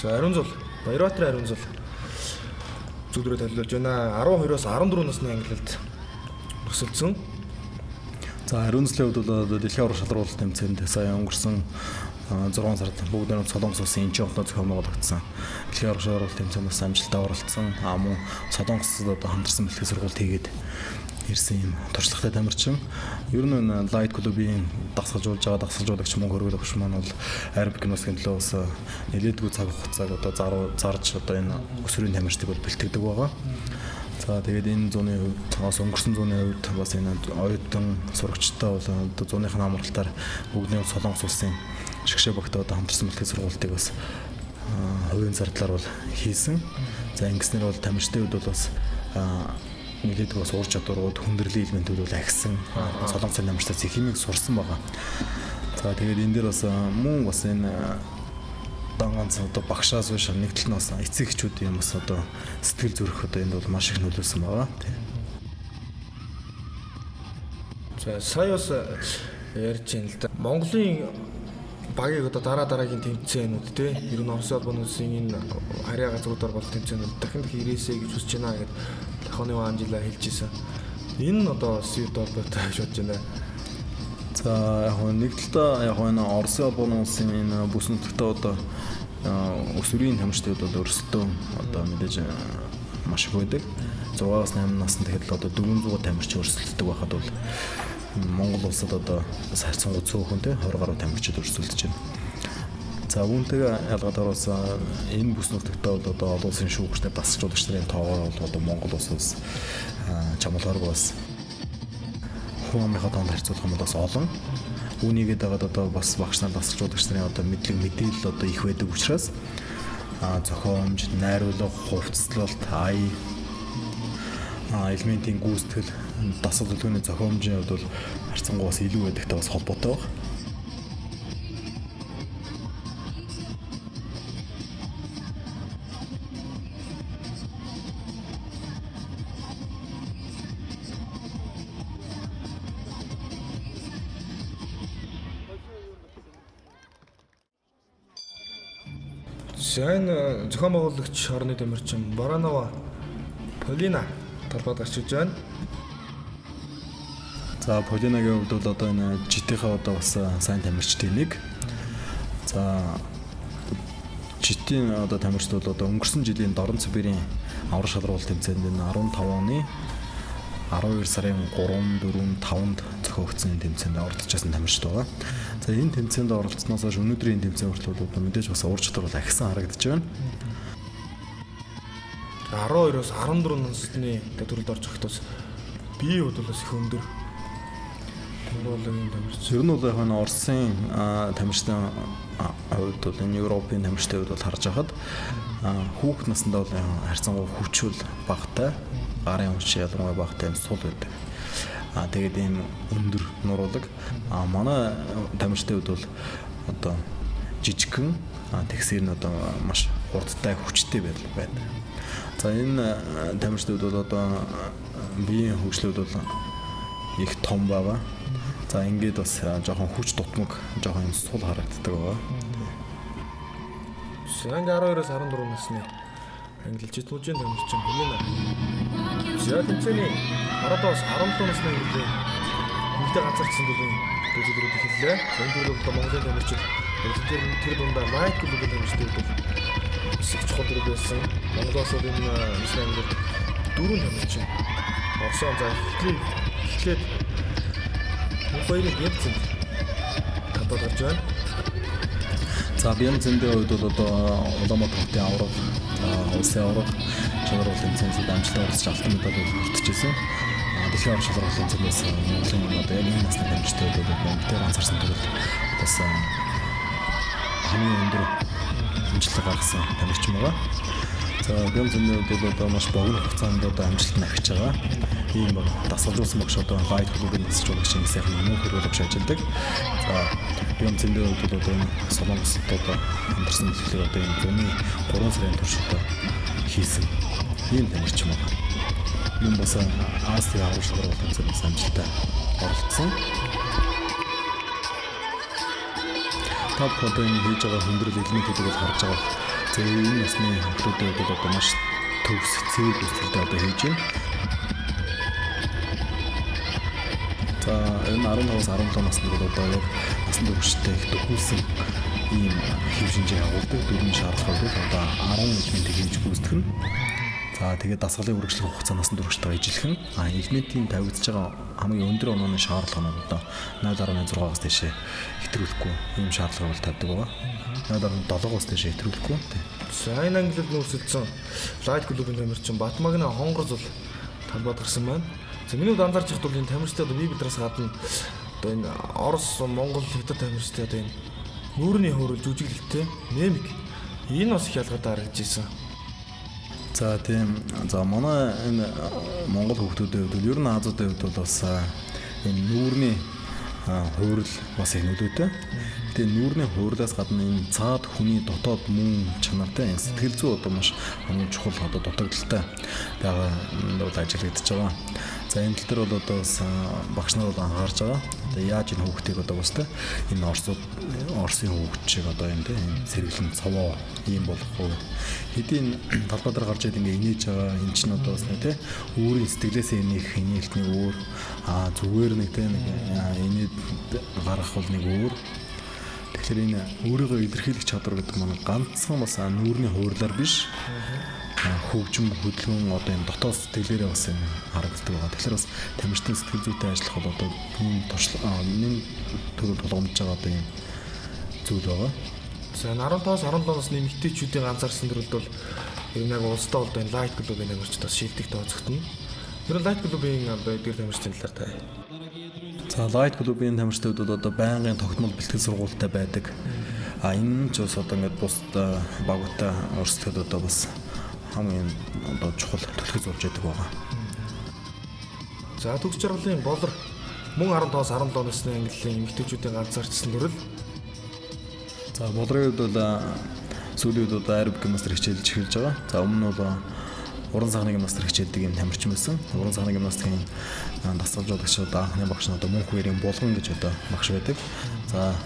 За Ариун зул, Баярбаатарын Ариун зул зүгдрээ төлөвлөж байна. 12-оос 14 насны ангилалд өрсөлдсөн. За Ариун зулын хувьд бол дэлхийн уран шалралт тэмцээнд сая өнгөрсөн 6 сард бүгд Солонгос улсын Инчонгтоо зохион байгуулагдсан дэлхийн уран шалралт тэмцээнд амжилттай оролцсон. Мөн Солонгосд одоо хамтарсан бэлтгэл сургалт хийгээд ирсэн юм туршлагатай тамирчин. Ер нь Light Club-ийн дасгалжуулагч мөн хөргөл өгч маань бол аэробик гимнастикийн төлөө бас нэлээдгүй цаг хугацааг одоо зарж одоо энэ өсвөрийн тамирчдыг бол бэлтгэдэг байгаа. За тэгээд энэ зууны хувьд бас өнгөрсөн зууны хувьд бас энэ оюутан сурагчтай бол одоо зууныхын амралтаар бүгдний Солонгос улсын шгшээ багтаа одоо хамтарсан бэлтгэл сургалтыг бас хувийн зардлаар бол хийсэн. За ингэснээр бол тамирчдын хувьд бол бас нэлээд бас ур чадварууд, хүндрлийн элементүүд бол агсан. Солонгосын тамирчдаас их хэмиг сурсан байгаа. За тэгээд энэ дээр бас мөн бас энэ ганц одоо багшаас биш нэг тал нь бас эцэг эхчүүдийн бас одоо сэтгэл зүрх одоо энд бол маш их нөлөөлсөн байгаа. За сая бас ярьж байна л да. Монголын багийг одоо дараагийн тэмцээнүүд те ер нь Орос улсын энэ харьяа газруудаар бол тэмцээнүүд дахин ирээсэй гэж хүсэж байна гэд Лиханов Анжела хэлжсэн. Энэ одоо Сьюдолботой шууд байна. За яг нэг талдаа яг энэ Орос улсын энэ бүс нутагтаа одоо өсвөрийн тамирчдад бол өрсөлдөөн одоо мэдээж маш их байдаг. 6-8 наснд тэгэхэд одоо 400 тамирч өрсөлддөг байхад бол Монгол улсад одоо харьцангуй цөөхөн те 20 гаруй тамирчид өрсөлдөж байна. За үүнтэйгээ ялгаад оруулс энэ бүс нутагтаа бол одоо олон улсын шүүгчтэй дасгалжуулагч нарын тоогоор бол одоо Монгол улсаас чамлааргүй бас хүмүүнийхээ тоонд харьцуулах юм бол бас олон. Үүнийгээ дагаад одоо бас багш нар дасгалжуулагч нарын одоо мэдээлэл одоо их байдаг учраас зохиомж, найруулга, хувцаслалт, элементийн гүйцэтгэл, дасгал төлөвлөгөөний зохиомжийн хувьд бол харьцангуй бас илүү байдагтай бас холбоотой байна. Сайн зохион байгуулагч орны тамирчин Баранова Полина талбайд гарч иж байна. За Полинагийн хувьд бол одоо энэ житийнхаа одоо бас сайн тамирчдын нэг. За житийн одоо тамирчид бол одоо өнгөрсөн жилийн Дорн Сибирийн аврал шалралт тэмцээнд энэ 15 оны 12 сарын 3, 4, 5-нд зохиогдсон тэмцээнд оролцож байсан тамирчид байгаа. За энэ тэмцээнд оролцсноос хойш өнөөдрийн тэмцээн хүртэл мэдээж бас ур чадвар бол ахисан харагдаж байна. 12-оос 14 насны төрөлд орж байхдаа бие бол бас их өндөр. Ер нь бол яг нь Оросын тамирчдын хувьд бол энэ Европын тамирчдын хувьд бол харж байхад хүүхэд насндаа бол харьцангуй хүчүүл багтай, гарын хүч ялангуяа багтай сул байдаг. Тэгээд ийм өндөр нуруулаг. Манай тамирчдын хувьд бол одоо жижигхэн тэгсэр нь одоо маш хурдтай хүчтэй байдаг. За энэ тамирчдын хувьд бол одоо биеийн хөгжлүүд бол их том байгаа. За ингээд бас жоохон хүч дутмаг, жоохон сул харагддаг байгаа. Анги 12-оос 14 насны ангилчид мужийн тамирчин Хелена. За тэмцээний 10-оос 17 насны хүртэл нэгтэй ганцаарчсан төлөвлөрүүд эхэллээ. Энэ төлөвлөлд Монголын тамирчид тэр дундаа лайт клубын тамирчид их чухал дөрөв байсан. Монголоос энэ нэшнэ ангилд 4 тамирчин орсон. За эхлээд хоёрын бэлцэн тапад гарч байна. За бэлцэндээ хувьд бол одоо Улаанбаатарын авраг, улсын авраг шалрал тэмцээнд амжилтаар орж алтан медаль хүртчихсэн. Дэлхийн авраг шалрал тэмцээнээс Монголын одоо яг энэ насны тамирчтай бол Монголд ганцаарсан төрөл бас хамгийн өндөр амжилт гаргасан тамирчин байгаа. За бэлцэндээ бол одоо маш богино хугацаанд одоо амжилт нахиж байгаа. ийм дасгалжуулсан багш одоо лайт клубын дасгалж байгаагийн сайхан юм хөрвөлж ажилладаг. За юм зөндөө бол одоо энэ Солонгост одоо хамтарсан хэллэг одоо энэ зуны 3 сарын турш одоо хийсэн ийм тамирчин байна. Мөн бас Азийн аврал шалрал тэмцээний амжилттай оролцсон. Тав одоо энэ хийж байгаа хүндрэл элементүүдийг харж байгаа. За энэ насны хүмүүсүүд бол одоо маш төгс цэвэр бүсэлтэй одоо хийж байна. За энэ 15-аас 17 насны бол одоо яг насны төвшөлтэй их төхүүлсэн ийм хэв шинжээ агуулдаг дөрвөн шаардлага бол одоо 10 элементийг хийж гүйцэтгэх нь. За тэгээд дасгалын үргэлжлэх хугацаанаас нь дөрвөлтөөр ижилхэн элементийн тавигдж байгаа хамгийн өндөр онооны шаардлага нь одоо 0.6-аас дээшээ хэтрүүлэхгүй ийм шаардлага бол тавьдаг байгаа. 0.7-оос дээшээ хэтрүүлэхгүй. За энэ ангилалд нүүрсэлсэн лайт клубын тамирчин Батмагна Хонгорз бол талбайд гарсан байна. За миний анзаарч байхад бол энэ тамирчтай одоо бие бидрээс гадна одоо энэ Орос, Монгол, Хятад тамирчтай одоо энэ нүүрний хөрөл жүжиглэлтэй мемик энэ бас их ялгаатай харагдаж ирсэн. За тийм. За манай энэ Монгол хүүхдүүдийн хувьд ер нь Азиудын хувьд бол бас энэ нүүрний хуурал бас их нөлөөтэй. Тэгээ нүүрний хуурлаас гадна энэ цаад хүний дотоод мөн чанартай энэ сэтгэл зүй одоо маш хамгийн чухал одоо дутагдaltaй байгаа бол ажиллагдаж байгаа. За энэ тал дээр бол одоо бас багш нар бол анхаарч байгаа. Одоо яаж энэ хүүхдийг одоо бас энэ Оросын хүүхд шиг одоо энэ сэргэлэн цовоо ийм болох уу? Хэдийн талбай дээр гарч ихэд ингээ инээж байгаа энэ чинь одоо бас нэг өөрийн сэтгэлээсээ инээлтний өөр зүгээр нэг инээд гарах бол нэг өөр. Тэгэхээр энэ өөрийгөө илэрхийлэх чадвар гэдэг маань ганцхан бас нүүрний хуурлаар биш хөгжим хөдөлгөөн одоо энэ дотоод сэтгэлээрээ бас юм харагддаг байгаа. Тэгэхээр бас тамирчдын сэтгэл зүйтэй ажиллах бол одоо энэ төрөл болгомж байгаа одоо юм зүйл байгаа. За 15-аас 17 насны эмэгтэйчүүдийн ганцаарсан төрөлд бол ер нь яг улстай бол энэ лайт клубын тамирчид бас шилдэг тооцогдно. Тэр лайт клубын одоо эдгээр тамирчдын талаар та. За лайт клубын тамирчдад бол одоо байнгын тогтмол бэлтгэл сургуультай байдаг. Энэ ч бас одоо ингээд бус багуудтай өрсөлдөд одоо бас хамгийн одоо чухал төлөхөд зорж байдаг байгаа. За төгс жаргалын болор мөн 15-аас 17 насны ангиллын эмэгтэйчүүдийн ганцаарчсан төрөл. За болрын хувьд бол сүүлийн үед одоо аэробик мастер хичээлж эхэлж байгаа. За өмнө нь бол уран сахныг мастер хичээлдэг юм тамирчин байсан. Уран сахныг мастрын дасгалжуулагч одоо анхны багш нь одоо Мөнхбөрийн Булган гэж одоо багш байдаг. За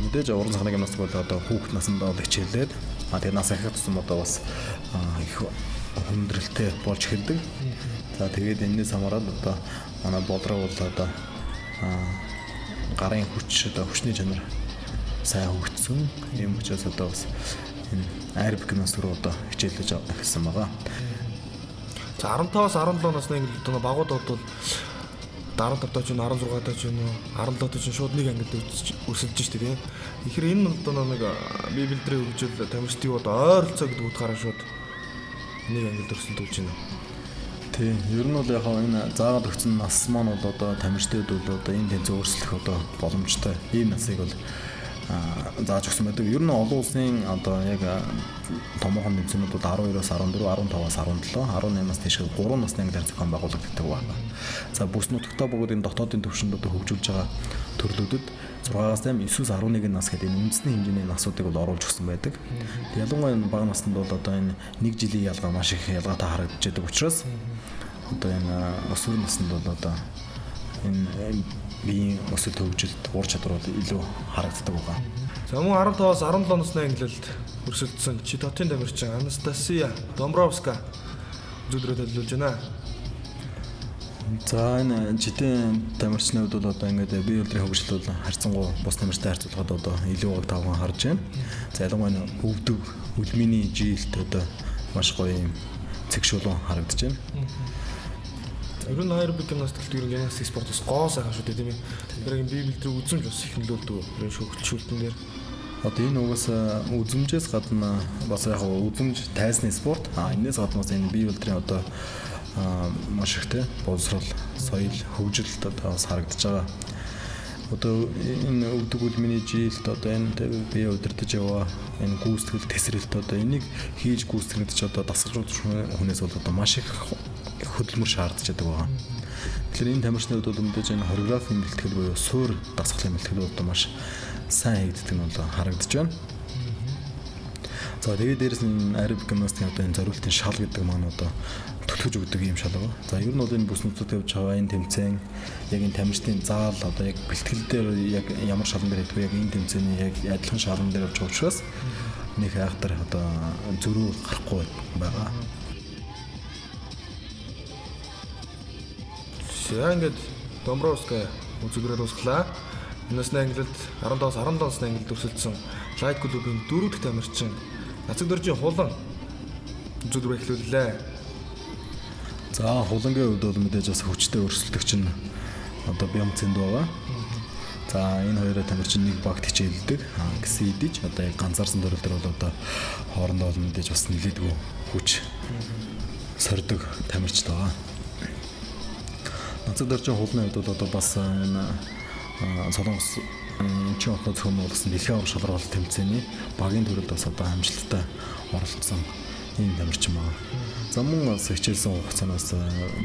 мэдээж уран сахныг мастер бол одоо хүүхэд насндаа бол хичээлээд тэгээд нас ахих тусам одоо бас их хүндрэлтэй болж эхэлдэг. За тэгээд энэс хамаарал одоо манай болроо бол одоо гарын хүч одоо хүчний чанар сайн хөгжсөн юм учраас одоо бас энэ аэробик мастер одоо хичээлж эхэлсэн байгаа. За 15-аас 17 насны ангилалд одоо багуудад бол 15 тооч нь 16 тооч нь 17 тооч нь шууд нэг ангилд өрсөлдөж штэ тийм. Тэгэхээр энэ нь одоо нэг бие бэлдрийн хөгжил тамирчдын одоо ойролцоо гэдэг утгаараа шууд нэг ангилд өрсөлдөж байна. Тийм. Ер нь бол яг энэ заагаад өгсөн нас маань бол одоо тамирчдад бол одоо энэ тэнцээ өөрчлөх одоо боломжтой ийм насыг бол зааж өгсөн байдаг. Ер нь олон улсын одоо яг томоохон тэмцээнүүд бол 12-оос 14, 15-аас 17, 18-аас дээш 3 насны ангилаар зохион байгуулагддаг байна. За бүс нутагтаа бүгд энэ дотоодын төвшөнд одоо хөгжүүлж байгаа төрлүүдэд 6-аас 8, 9-өөс 11 нас гэдэг энэ үндэсний хэмжээний насуудыг бол оруулж өгсөн байдаг. Ялангуяа энэ бага наснд бол одоо энэ нэг жилийн ялгаа маш их ялгаатай харагдаж байдаг учраас одоо энэ өсвөр наснд бол одоо энэ биеийн өсөлт хөгжилд ур чадвар бол илүү харагддаг байна. За мөн 15-аас 17 насны ангилалд өрсөлдсөн Читотын тамирчин Анастасия Домбровска зүдрээ төлөвлөж байна. За энэ житийн тамирчны хувьд бол одоо ингээд бие өдрийн хөгжил бол харьцангуй бус тамирчтай харьцуулахад одоо илүү баг тавхан харж байна. За ялангуяа өвдөг үлминий жилт одоо маш гоё юм цэгшүүлэн харагдаж байна. Ер нь аэробик гимнастикт ер нь гимнастик спортоос гоо сайхан шүү дээ тийм ээ. Тэгэхээр бие бэлтрийг үзэмж бас их нөлөөлдөг ер нь шөгөлтшүүлтэн дээр. Одоо энэ угаасаа үзэмжээс гадна бас яг үзэмж тайзны спорт. Энэс гадна бас энэ бие бэлтрийн одоо маш их те боловсрол, соёл, хөгжилд одоо бас харагдаж байгаа. Одоо энэ өвдөг үлминий жилт одоо энэ бие удирдах яваа энэ гүйцэтгэл тесрэлт одоо энийг хийж гүйцэтгэж одоо дасгалжуулах хүнээс бол одоо маш их хөдөлмөр шаардж байдаг байгаа. Тэгэхээр энэ тамирчны хувьд бол мэдээж энэ хореографийн бэлтгэл буюу суур дасгалын бэлтгэл одоо маш сайн хийгддэг нь бол харагдаж байна. За тэгээд дээрэс нь аэробик гимнастикийн одоо энэ зориултын шал гэдэг маань одоо төлөвлөж өгдөг юм шал байгаа. За ер нь бол энэ бүс нутагт явж байгаа энэ тэмцээн яг энэ тамирчдын заал одоо яг бэлтгэл дээр яг ямар шалан дээр хийдэг яг энэ тэмцээний яг адилхан шалан дээр явж байгаа учраас нэг хайхтар одоо зөрүү гарахгүй байгаа. За ингээд Домбровская үзэгрээ дуусглаа. Энэ насны ангилалд 15-аас 17 насны ангилалд өрсөлдсөн Light клубын 4 дахь тамирчин Нацаг дөржийн хулан үзэгрээ эхлүүллээ. За хулангийн хувьд бол мэдээж бас хүчтэй өрсөлдөгч нь одоо Бямцэнд байгаа. За энэ хоёроо тамирчин нэг багт хичээлдэг. Гэсэн идэж одоо яг ганцаарсан төрөл төр бол одоо хоорондоо бол мэдээж бас нэлээдгүй хүч сордог тамирчид байгаа. Нацаг дөржийн хулны хувьд бол одоо бас энэ Солонгос эмчийн хотод зохион байгуулсан дэлхийн аврал шалралт тэмцээний багийн төрөлд бас одоо амжилттай оролцсон ийм тамирчин байна. За мөн бас хичээлсэн хугацаанаас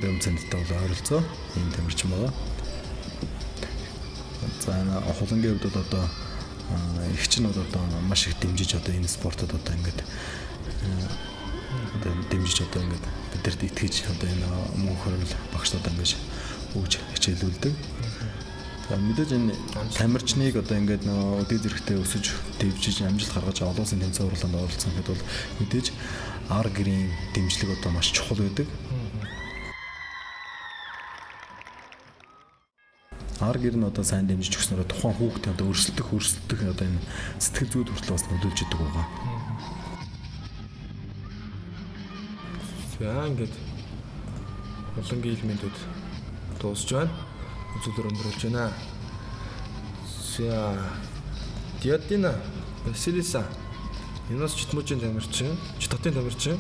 Бямцэндтэй бол ойролцоо ийм тамирчин байна. За энэ хулангийн хувьд бол одоо эгч нь бол одоо маш их дэмжиж одоо энэ спортод одоо ингээд одоо дэмжиж одоо ингээд бидэрт итгэж одоо энэ мөнх хөрөл багшдад ингэж өгж хичээлүүлдэг. За мэдээж энэ тамирчныг одоо ингээд өдөө зэрэгтэй өсөж дэвжиж амжилт гаргаж олон улсын тэмцээн уралдаанд оролцсон гэхэд бол мэдээж ар гэрийн дэмжлэг одоо маш чухал байдаг. Ар гэр нь одоо сайн дэмжиж өгснөөр тухайн хүүхдээ одоо өрсөлдөх одоо энэ сэтгэл зүйд хүртэл бас нөлөөлж идэг байгаа. За ингээд хулангийн элементүүд дуусж байна. Үзүүлэлт өндөрлж байна. За Диадина Василиса Юнас Читмужийн тамирчин, Читотын тамирчин.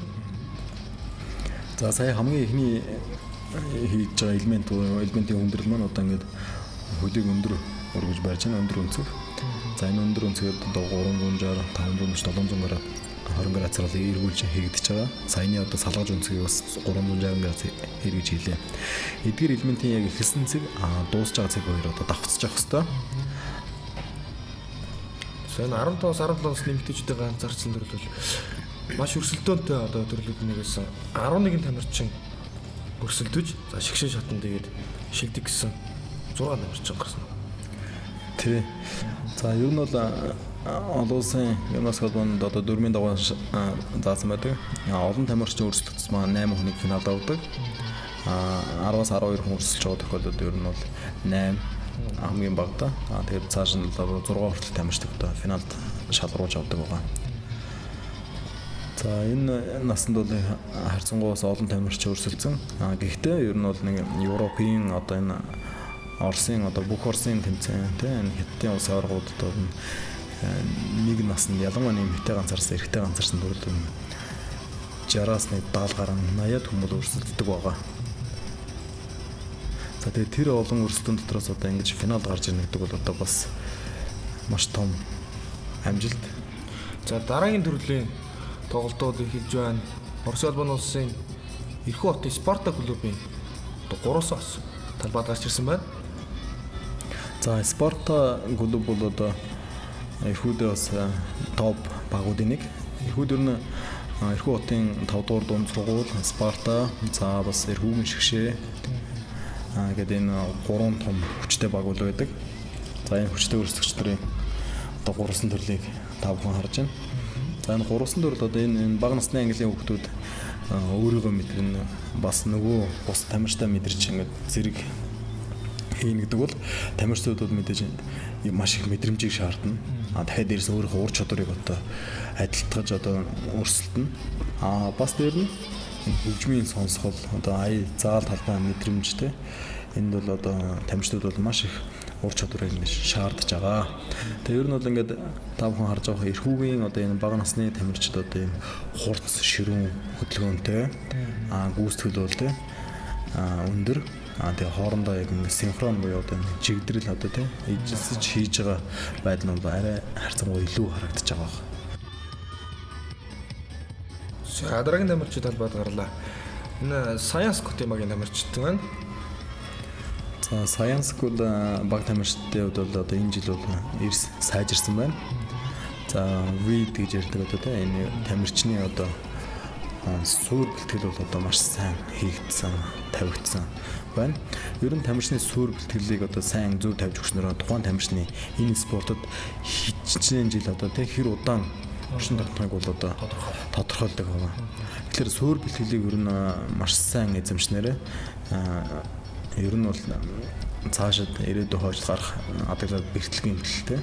За сая хамгийн ихний хийж байгаа элементийн өндөрлөл маань одоо ингээд хөлийг өндөр өргөж барьж байна, өндөр өнцөг. За энэ өндөр өнцгөөд одоо 360, 500, 700 градус 20 градусаар эргүүлж хийгдэж байгаа. Саяны одоо салгаж өнцгийг бас 360 градус эргэж хийлээ. Эдгээр элементийн яг эхэлсэн цэг дуусж байгаа цэг хоёр одоо давхцаж явах хэвээр. За энэ 15-аас 17 насны эмэгтэйчүүдийн ганцаарчсан төрөл бол маш өрсөлдөөнтэй одоо төрлүүд нэгээс 11 тамирчин өрсөлдөж за шигшин шатанд тэгээд шилдэг гэсэн 6 тамирчин гарсан. Тий. За ер нь бол олон улсын гимнастик холбоонд одоо 4-ийн дагуу заасан байдаг. Олон тамирчин өрсөлдсөн маань 8 хүнийг финалд авдаг. 10-аас 12 хүн өрсөлдөж байгаа тохиолдолд ер нь бол 8 хамгийн багадаа. Тэгээд цааш нь 6 хүртэл тамирчид одоо финалд шалруулж авдаг байгаа. За энэ насанд бол харьцангуйс олон тамирч өрсөлдсөн. Гэхдээ ер нь бол нэг Европын одоо энэ Оросын одоо бүх Оросын тэмцээн тийм энэ хятадын улсын оргуудад бол нэг наснд ялангуяа нэмэгтэй ганцаарсан эрэгтэй ганцаарсан төрөл 60-аас 70 гаруй 80-аад хүмүүс өрсөлддөг байгаа. За тэгээд тэр олон өрсөлдөөн дотроос одоо ингэж финалд гарч ирнэ гэдэг бол одоо бас маш том амжилт. За дараагийн төрлийн тоглолтууд эхэлж байна. Орос улбаны улсын Эрхүү хотын Спарта клубын 3-оос бас талбайд гарч ирсэн байна. За Спарта клуб бол одоо Эрхүүдээ бас топ багуудын нэг. Эрхүүд ер нь Эрхүү хотын 5 дугаар дунд сургууль, Спарта, за бас Эрхүүгийн шгшээ гэдэг энэ 3 том хүчтэй баг байдаг. За энэ хүчтэй өрсөлдөгч нарын одоо 3 төрлийг та бүхэн харж байна. За энэ 3 төрөл одоо энэ бага насны английн хүүхдүүд өөрийгөө мэдэрнэ бас нөгөө бус тамирчтай мэдэрч ингээд зэрэг хийн гэдэг бол тамирчдууд мэдээж маш их мэдрэмжийг шаардна. Дахиад дээрээс өөрийнхөө ур чадварыг одоо адилтгаж одоо өрсөлдөнө. Бас дээр нь хөгжмийн сонсгол одоо ая заал талбай мэдрэмжтэй. Энд бол одоо тамирчдууд бол маш их ур чадварыг шаардж байгаа. Тэгээ ер нь бол ингээд та бүхэн харж байгаа Эрхүүгийн одоо энэ бага насны тамирчид одоо ийм хурц, ширүүн, хөдөлгөөнтэй, гүйцэтгэл бол тэ өндөр. Тэгээ хоорондоо яг нэг синхрон буюу одоо чигдрэл одоо тийм эжилсэж хийж байгаа байдал нь арай харьцангуй илүү харагдаж байгаа. За дараагийн тамирчид талбайд гарлаа. Энэ Science Cotex-ийн тамирчид байна. За Science School баг тамирчдын хувьд бол одоо энэ жил бол эрс сайжирсан байна. За VID гэж ярьдаг одоо тийм энэ тамирчны одоо суур бэлтгэл бол одоо маш сайн хийгдсэн, тавигдсан байна. Ер нь тамирчны суур бэлтгэлийг одоо сайн зөв тавьж өгснөөр тухайн тамирчны энэ спортод хичнээн жил одоо тэг хэр удаан оршин тогтнохыг бол одоо тодорхойлдог байна. Тэгэхээр суур бэлтгэлийг ер нь маш сайн эзэмшнээрээ ер нь бол цаашид ирээдүйн хойш гарах адаглал бэрхтлэгийн бэлтгэлтэй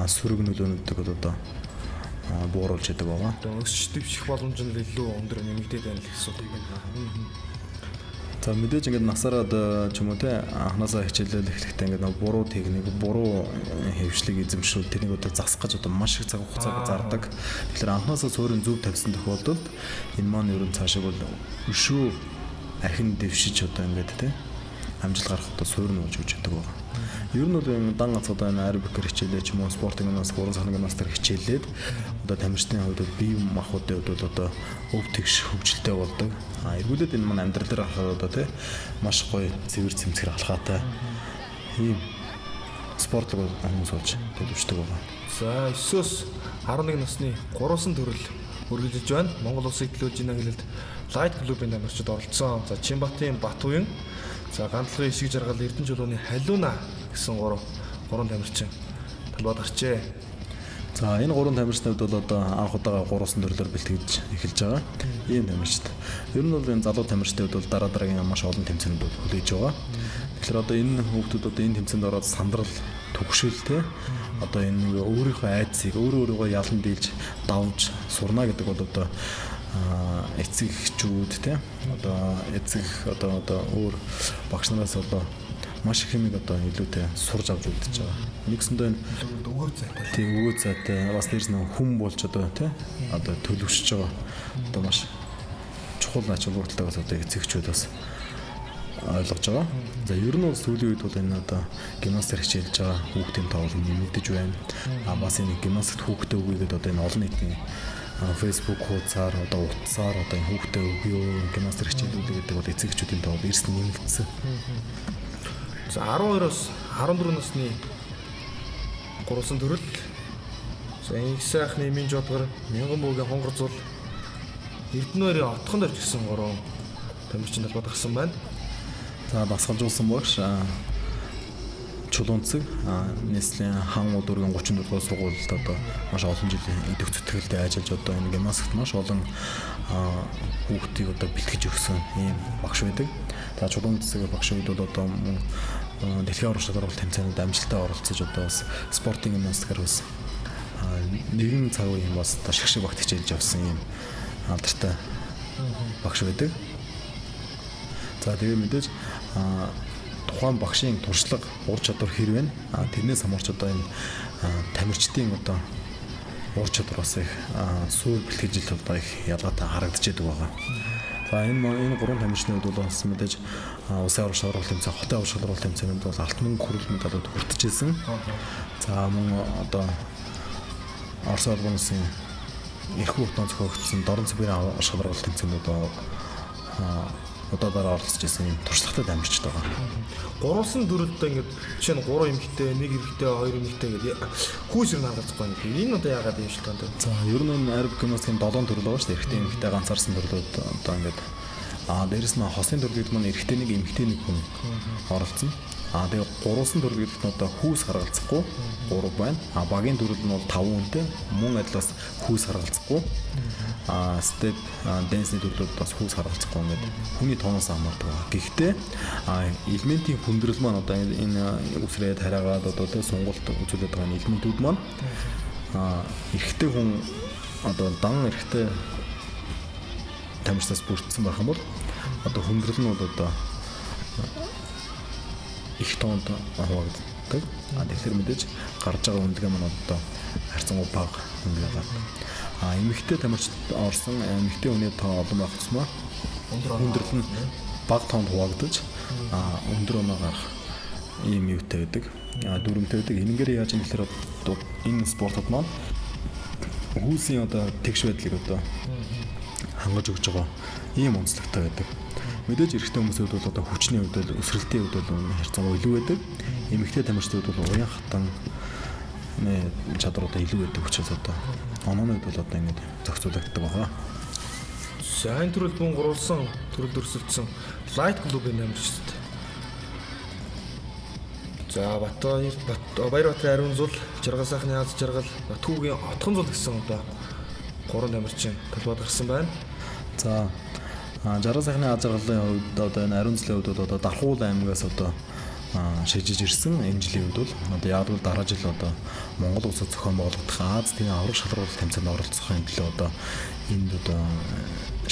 сөрөг нөлөөнүүдийг бол одоо бууруулж яадаг байгаа. Өсч дэвших боломж нь илүү өндөр нэмэгдээд байна гэх асуудал байна. За мэдээж ингээд насаараад ч юм уу те анханасаа хичээлэл эхлэхдээ ингээд буруу техник, буруу хэвшлийг эзэмшүүл тэрнийг одоо засах гэж одоо маш их цаг хугацаа зардаг. Тэгэхээр анханасаа суурийн зөв тавьсан тохиолдолд энэ маань ерөн цаашаа бол өшөө ахин дэвшиж одоо ингээд те амжилт гарах одоо суурь нь болж өгч байгаа. Ер нь бол энэ дан гац одоо энэ аэробикэр хичээлээ ч юм уу спортын гимнастик, уран сахны гимнастик хичээлээд одоо тамирчны хувьд бие махбодын хувьд бол одоо өв тэгш хөгжилтэй болдог. Эргүүлээд энэ маань амьдрал дээр харахад одоо тий маш гоё цэвэр цэмцгэр алхаатай ийм спортлог хүмүүс болж төлөвшдөг байгаа. За 9-өөс 11 насны 3 төрөл үргэлжлэж байна. Монгол Улсын телевизийн хэлэлд Light клубын тамирчид оролцсон. За Чинбатын Батуян, за Гандлахын Ишиг Жаргал, Эрдэнэ чулууны Халиуна гэсэн 3 тамирчин талбайд гарчээ. За энэ 3 тамирчнууд бол одоо анх удаага 3 төрлөөр бэлтгэж эхэлж байгаа. Ийм тамирчид. Ер нь бол энэ залуу тамирчдад бол дараа дараагийн маш олон тэмцээнүүд хүлээж байгаа. Тэгэхээр одоо энэ хүүхдүүд одоо энэ тэмцээнд ороод сандрал, төгшил те одоо энэ өөрийнхөө айдсыг өөрийгөө ялан дийлж давж сурна гэдэг бол одоо эцэгчүүд те одоо эцэг одоо өөр багш нараас одоо маш их хэмиг одоо илүүтэй сурж авч үлдэж байгаа. Нэгсэндээ Өгөө цайтай. Тийм өгөө цайтай бас дээрс нэг хүн болж одоо тий одоо төлөвшөж байгаа. Одоо маш чухал ачаал хүртэлтэйгээс одоо эцэгчүүд бас ойлгож байгаа. За ер нь бол сүүлийн үед бол энэ одоо гимнастик хичээлж байгаа хүүхдийн тоо нэмэгдэж байна. Бас энэ гимнастикт хүүхдээ өгөөгээд одоо энэ олон нийтийн Facebook хуудасаар одоо утсаар одоо энэ хүүхдээ өгөө гимнастик хичээлүүд гэдэг бол эцэгчүүдийн тоо эрс нэмэгдсэн. За 12-оос 14 насны 3 төрөл. За их сайхны Эмийн Жодгор, Мянган буугийн Хонгор зул, Эрдэнэ баярын Отхон дорж гисэн 3 тамирчин талбайд гарсан байна. За дасгалжуулсан багш Чулуунцэг нийслэлийн хан удургийн 34 дугаар сургуульд одоо маш олон жилийн идэх зүтгэлтэй ажиллаж одоо энэ гимнастикт маш олон хүүхдийг одоо бэлтгэж өгсөн ийм багш байдаг. За Чулуунцэг багш үед бол одоо дэлхийн уран шалралт тэмцээнд амжилттай оролцож одоо бас спортын гимнастикаар бас нэгэн цаг үеийн бас одоо шгшиг багт хичээж явсан юм алдартай багш байдаг. За тэгээ мэдээж тухайн багшийн туршлага, ур чадвар хэрвээ тэрнээс хамаарч одоо энэ тамирчдын одоо ур чадвар бас их суур бэлтгэжил одоо их ялгаатай харагдчихэдэг байгаа. За энэ гурван тамирчны хувьд бол бас мэдээж улсын аврал шалралт тэмцээн, хотын аврал шалралт тэмцээнд бол алтан мөнгө хүрээлэн медалууд хүртэж ирсэн. За мөн одоо Орос улсын эрхүү утаа зохиогдсон дорн цэврийн аврал шалралт тэмцээнүүд удаагаар оролцож ирсэн юм туршлагатай тамирчид байгаа. Гурван төрөлдөө ингээд жишээ нь 3 эмэгтэй, 1 эрэгтэй, 2 эмэгтэй гэдэг хүүсэр хангацгүй нэг. Энэ одоо яагаад юм шилдэг вэ? За ер нь энэ аэробик гимнастикийн 7 төрөл байгаа шүү дээ. Эрэгтэй, эмэгтэй ганцаарсан төрлүүд одоо ингээд дээрэс нь хосын төрлүүд маань эрэгтэй нэг, эмэгтэй нэг хүн оролцсон. Тэгээ 3 төрөл гэдэг нь одоо хүүс харгалзахгүй 3 байна. Багийн төрөл нь бол 5 хүнтэй мөн адилаас хүүс харгалзахгүй. Степ дэнсний төрлүүд бас хүүс харгалзахгүй гэдэг хүний тооноос хамаардаг. Гэхдээ элементийн хүндрэл маань одоо энэ үсрээд хараагаад одоо тэ сонголт үзүүлээд байгаа элементүүд маань эрэгтэй хүн одоо дан эрэгтэй тамирчдаас бүрдсэн байх юм бол одоо хүндрэл нь бол одоо их тоонд хуваагддаг. Тэгэхээр мэдээж гарч байгаа үнэлгээ маань одоо харьцангуй бага үнэлгээ гардаг. Эмэгтэй тамирчид орсон эмэгтэй хүний тоо олон байх тусмаа хүндрэл нь бага тоонд хуваагдаж өндөр оноо гарах ийм юутай байдаг. Дүрмтэй байдаг. Энэгээр яаж юм гэхээр энэ спортод маань хүүсийн одоо тэгш байдлыг одоо хангаж өгж байгаа ийм онцлогтой байдаг. Мэдээж эрэгтэй хүмүүсийн хувьд бол одоо хүчний хувьд бол өсрэлтийн хувьд бол харьцангуй илүү байдаг. Эмэгтэй тамирчдын хувьд бол уян хатан чадруудаа илүү байдаг учраас одоо онооны хувьд бол одоо ингэ зохицуулагддаг байгаа. Сайн төрөл бүн гурвалсан төрөлд өрсөлдсөн лайт клубын тамирчид. За Баярбатар ариун зул, Жаргал сайхны аз жаргал, Түүгийн отхон зул гэсэн одоо 3 тамирчин талбайд гарсан байна. За Жаргал сайхны аз жаргалын хувьд одоо энэ ариун зулын хувьд одоо Дархуул аймагаас одоо шижиж ирсэн энэ жилийн үед бол одоо яг л дараа жил одоо Монгол улсад зохион байгуулагдах Аз тивийн аврах шалралт тэмцээнд оролцохын төлөө одоо энд одоо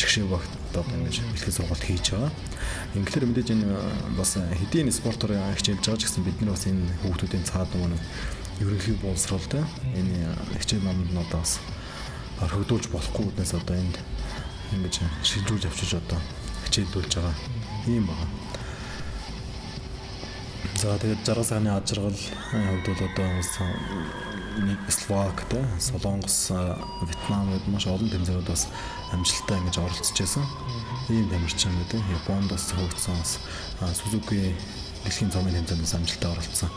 шгшиг багт одоо ингэж бэлтгэл сургалт хийж байгаа. Ингээр мэдээж энэ бас хэдийн спортоор хичээлж байгаа ч гэсэн бид нар бас энэ хүүхдүүдийн цаад нөгөө ерөнхий боловсролтой энэ хичээл номд нь одоо бас орхигдуулж болохгүй гэднээс одоо энд ингэж шилжүүлж авчиж одоо хичээлдүүлж байгаа юм байна. За тэгээд Жаргал сайхны аз жаргал хувьд бол одоо Словак, Солонгос, Вьетнам гээд маш олон тэмцээнүүд бас амжилттай ингэж оролцож байсан. Ийм тамирчин гэдэг Японд бас хөгжсөн Сузуки дэлхийн цомын тэмцээнд амжилттай оролцсон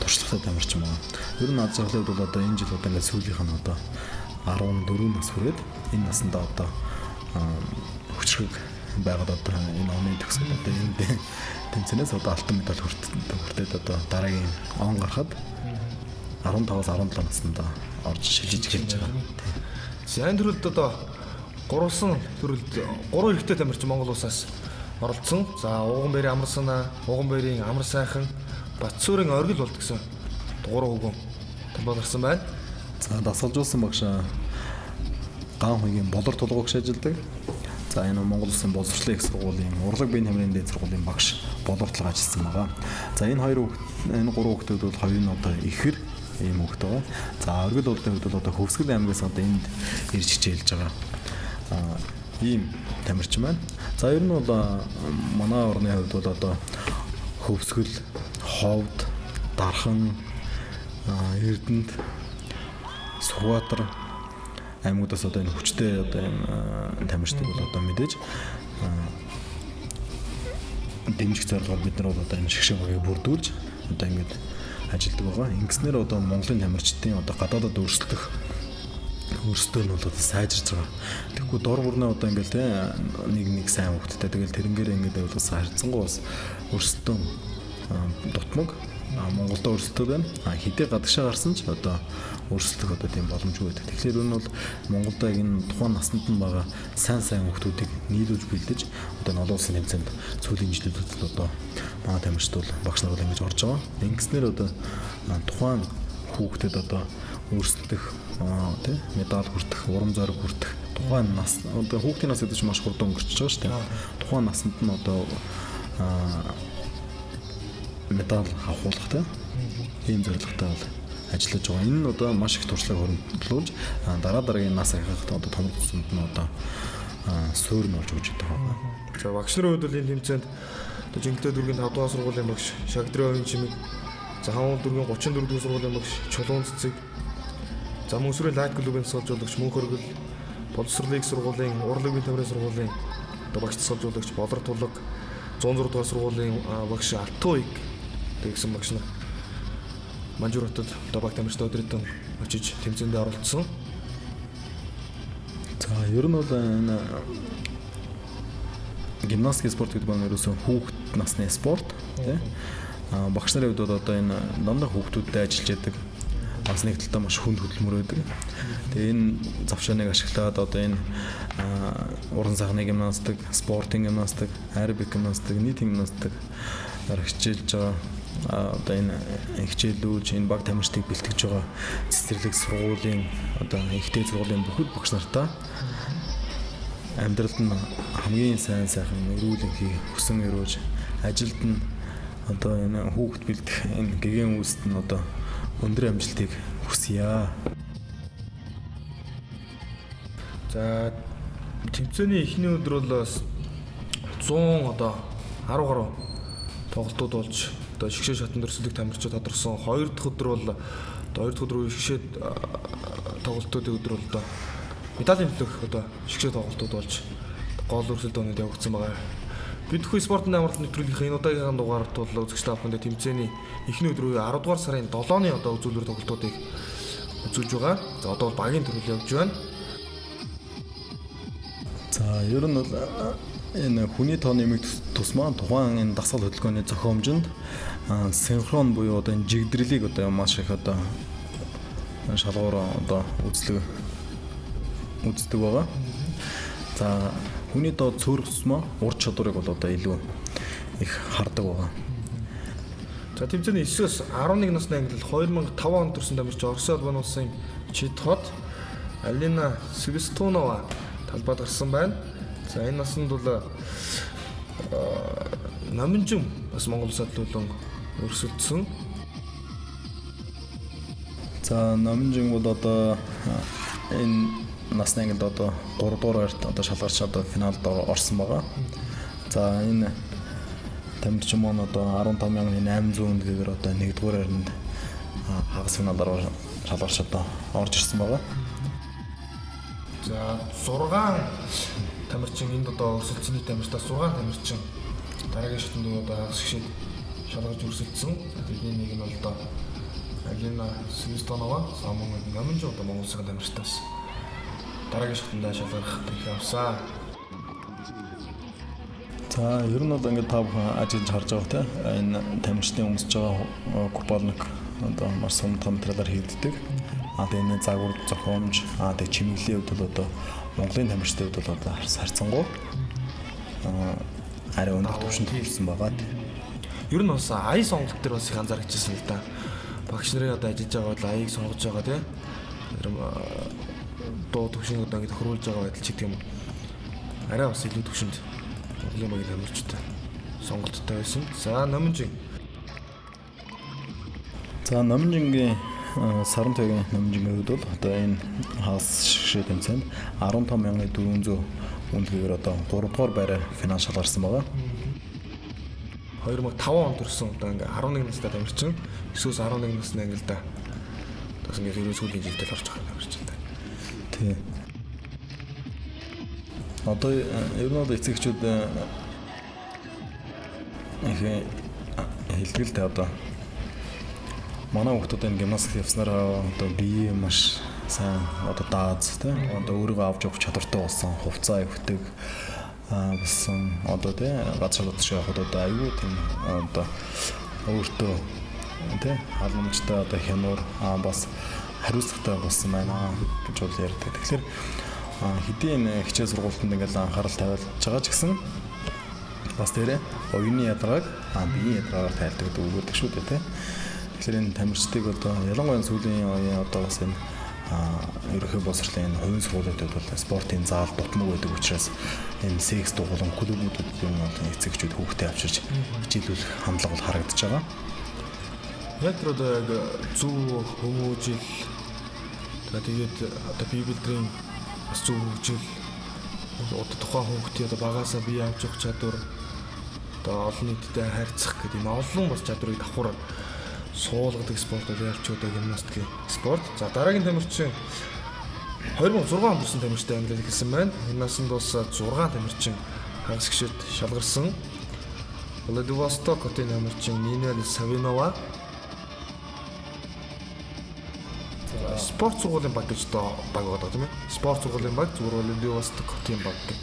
туршлагатай тамирчин байна. Ер нь аз жаргалын хувьд бол одоо энэ жил одоо ингэ сүүлийнх нь одоо 14 нас хүрээд энэ наснда одоо хүчрэг байгаад одоо энэ оны төгсөд одоо энэ тэмцээнээс одоо алтан медаль хүртээд одоо дараагийн он гарахад 15-аас 17 наснда орж шилжиж эхэлж байгаа. Сайн төрөлд одоо гурвалсан төрөлд 3 эрэгтэй тамирчин Монгол улсаас оролцсон. За Уганбаярын амар санаа, Уганбаярын амар сайхан, Батцуурын оргил болт гэсэн 3 хөвгөн талбайд гарсан байна. За дасгалжуулсан багш Ган хогийн болор тулгуугч ажилладаг. За энэ Монгол Улсын боловсролын их сургуулийн урлаг биеийн тамирын дээд сургуулийн багш боловтлог ажилласан байгаа. За энэ 3 хүүхдүүд бол хоёр нь одоо ихэр ийм хүүхд байгаа. За оргил болтын хувьд бол одоо Хөвсгөл аймагаас одоо энд ирж хичээлж байгаа. Ийм тамирчин байна. За ер нь бол манай орны хувьд бол одоо Хөвсгөл, Ховд, Дархан, Эрдэнэт, Сүхбаатар аймагудаас одоо энэ хүчтэй одоо энэ тамирчдыг бол одоо мэдээж дэмжих зорилгоор бид нар бол одоо энэ шгшиг багийг бүрдүүлж одоо ингэж ажилладаг байгаа. Ингэснээр одоо Монголын тамирчдын одоо гадаадад өөрсдөө нь бол одоо сайжирч байгаа. Тэгэхгүй дор бүрнээ одоо ингээл те нэг сайн хөвгттэй тэгэл тэрнгээр ингээд бол харьцангуй бас өөрсдөө дутмаг Монголд өөрсдөө байна. Хэдий гадагшаа гарсан ч одоо өөрсдөө одоо тийм боломжгүй байдаг. Тэгэхээр энэ бол Монголд энэ тухайн наснд нь байгаа сайн хүүхдүүдийг нийлүүлж бэлдэж одоо олон улсын тэмцээнд сүүлийн жилүүдэд одоо манай тамирчид бол багш нар бол ингэж орж байгаа. Ингэснээр одоо тухайн хүүхдэд одоо өөрсдөө тий медаль хүртэх, урам зориг хүртэх тухайн нас одоо хүүхдийн нас гэдэг чинь маш хурдан өнгөрч байгаа шүү дээ. Тухайн наснд нь одоо медаль авахулах тий ийм зорилготой бол ажиллаж байгаа. Энэ нь одоо маш их туршлага хөрөнгөлүүлж дараа дараагийн нас ахихад одоо том тусамд нь одоо суурь нь болж өгч байгаа. За багш нарын хувьд бол энэ тэмцээнд одоо Жингэлтэй дүүргийн 5 дугаар сургуулийн багш Шагдрын оюун чимэг, за Хавуул дүүргийн 34 дугаар сургуулийн багш Чулуун цэцэг, за Мөнсрийн лайт клубын тасалжуулагч Мөнх хөргөл, боловсролын сургуулийн урлагийн тамирын сургуулийн одоо багш тасалжуулагч Болор тулаг, 106 дугаар сургуулийн багш Алтуйг гэсэн багш нар Манжуур хотод одоо баг тамирчтай өдрөдөн очиж тэмцээнд оролцсон. За ер нь бол энэ гимнастик спорт гэдэг нь ерөөсөн хүүхэд насны спорт тий. Багш нарын хувьд бол одоо энэ дандаа хүүхдүүдтэй ажиллаж яадаг. Бас нэг талдаа маш хүнд хөдөлмөр байдаг. Тэгээ энэ завшааныг ашиглаад одоо энэ уран сахны гимнастик, спортын гимнастик, аэробик гимнастик, нийтийн гимнастик хичээлж байгаа. Одоо энэ хичээлүүлж энэ баг тамирчдыг бэлтгэж байгаа цэцэрлэг сургуулийн одоо ихтэй сургуулийн бүхэл багш нартаа амьдралд нь хамгийн сайн сайхан өрүүлэнхий хүсэн өрөөж ажилд нь одоо энэ хүүхд бэлдэх энэ гэгэн үүсэд нь одоо өндөр амжилтыг хүсье. За тэмцээний эхний өдөр бол 100 одоо 10 гаруй тоглолтууд болж одоо шгшээ шатанд өрсөлдөг тамирчид тодорсон. 2 дахь өдөр бол одоо 2 дахь өдөр шгшээ тоглолтуудын өдөр бол одоо медалийн төлөх одоо шгшээ тоглолтууд болж гол өрсөлдөөнөд явагдсан байгаа. Бидхүү спортын амралт нэвтрүүлгийнхээ энэ удаагийн дугаарт бол үзэгчтэй авахын тэмцээний эхний өдөр үе 10 дугаар сарын 7-ны одоо үзүүлбэр тоглолтуудыг үзүүлж байгаа. За одоо бол багийн төрөл явж байна. За ер нь бол энэ хүний тоо нэмэгдэх тусмаа тухайн энэ дасгал хөдөлгөөний зохиомжинд синхрон буюу одоо энэ жигдэрлийг одоо маш их одоо шалгуур одоо үздэг байгаа. За хүний тоо цөөрөх тусмаа ур чадварыг бол одоо илүү их хардаг байгаа. За тэмцээний 9-өөс 11 насны ангилал 2005 онд төрсэн тамирч Орос улбаны улсын Чит хот Алина Свистунова талбайд гарсан байна. За энэ наснд бол Номинжин бас Монгол улсад төлөн өрсөлдсөн. За Номинжин бол одоо энэ насны ангид одоо 3 дугаар одоо шалгарч одоо финалд орсон байгаа. За энэ тамирчин маань одоо 15800 гэгээр одоо 1-р хайранд хагас финалаар шалгарч одоо орж ирсэн байгаа. За 6 тамирчин энд одоо өрсөлдсөний тамирчдаас 6 тамирчин дараагийн шатнд одоо хагас гişэд шалгаж өрсөлдсөн. Тэдний нэг нь бол одоо Алина Свистунова, Самун Номинжин одоо Монгол улсын тамирчдаас дараагийн шатнд шалгарах их авсан. За ер нь бол ингээд та бүхэн ажиллаж харж байгаа те энэ тамирчдын өмсөж байгаа купоныг одоо маш сонирхолтой материалаар хийгддэг. Тэгээ энэ загвар зохиомж тэгээ чимэглэлийн хувьд бол одоо Монголын тамирчдын хувьд бол одоо харьцангуй арай өндөр түвшинд хүрсэн байгаа. Ер нь бас ая сонголт төр бас их анзаарчихсан л да. Багш нарын одоо ажиллаж байгаа бол аяыг сонгож байгаа тийм. Дуу түвшин одоо ингэ тохируулж байгаа байдал ч гэх юм. Арай бас илүү түвшинд Монголын багийн тамирчтай сонголттой байсан. За Номинжин. За Номинжингийн саран тойгийн Номинжингийн хувьд бол одоо энэ хагас гişээ тэмцээнд 15400 үнэлгээгээр одоо 3 дугаар байраар финал шалгарсан байгаа. 2005 онд төрсэн одоо ингээ 11 настай тамирчин 9-өөс 11 насны ангилда бас ингээ хэрэг сүүлийн жилдэл орж байгаа тамирчин та. Тий. Одоо ер нь бол эцэгчүүд их хэлбэлтэй одоо манай хүүхдүүд энэ гимнастик явснараа одоо бие маш сайн одоо дааз тий одоо өөрийгөө авч явах чадвартай болсон хувцас өвтөг болсон одоо тий газар дотор явахад одоо аюу тийм одоо өөртөө тий халамжтай одоо хянуур бас хариуцлагатай болсон байна гэж бол ярьдаг. Тэгэхээр хэдийн хичээл сургуультанд ингээд анхаарал тавиулж байгаа ч гэсэн бас тэрэ оюуны ядаргааг биеийн ядаргаагаар тайлдаг гэдэг үг шүү дээ тий. Тэгэхээр энэ тамирчдыг одоо ялангуяа сүүлийн үеийн одоо бас энэ ерөнхий боловсролын хувийн сургуулиудад бол спортын заал дутмаг байдаг учраас энэ секс дугуулan клубүүдүүд бол эцэгчүүд хүүхдээ авчирч хичээлүүлэх хандлага бол харагдаж байгаа. Яг тэр одоо яг зөв хүмүүжил тэгээд одоо библиэдрийн бас зөв хөгжил одоо тухайн хүүхдийн одоо багаасаа бие авч явах чадвар одоо олон нийтэд харьцах гэдэг юм олон бас чадварыг давхар суулгадаг спорт бол ялч одоо гимнастикийн спорт. За дараагийн тамирчин 2006 онд төрсэн тамирчтай англи хэлсэн байна. Энэ насанд бас 6 тамирчин хагас гişэд шалгарсан. Владивосток хотын тамирчин Нина Савинова спорт сургуулийн баг гэж одоо баг байдаг тийм ээ. Спорт сургуулийн баг зүгээр Владивосток хотын баг гэх.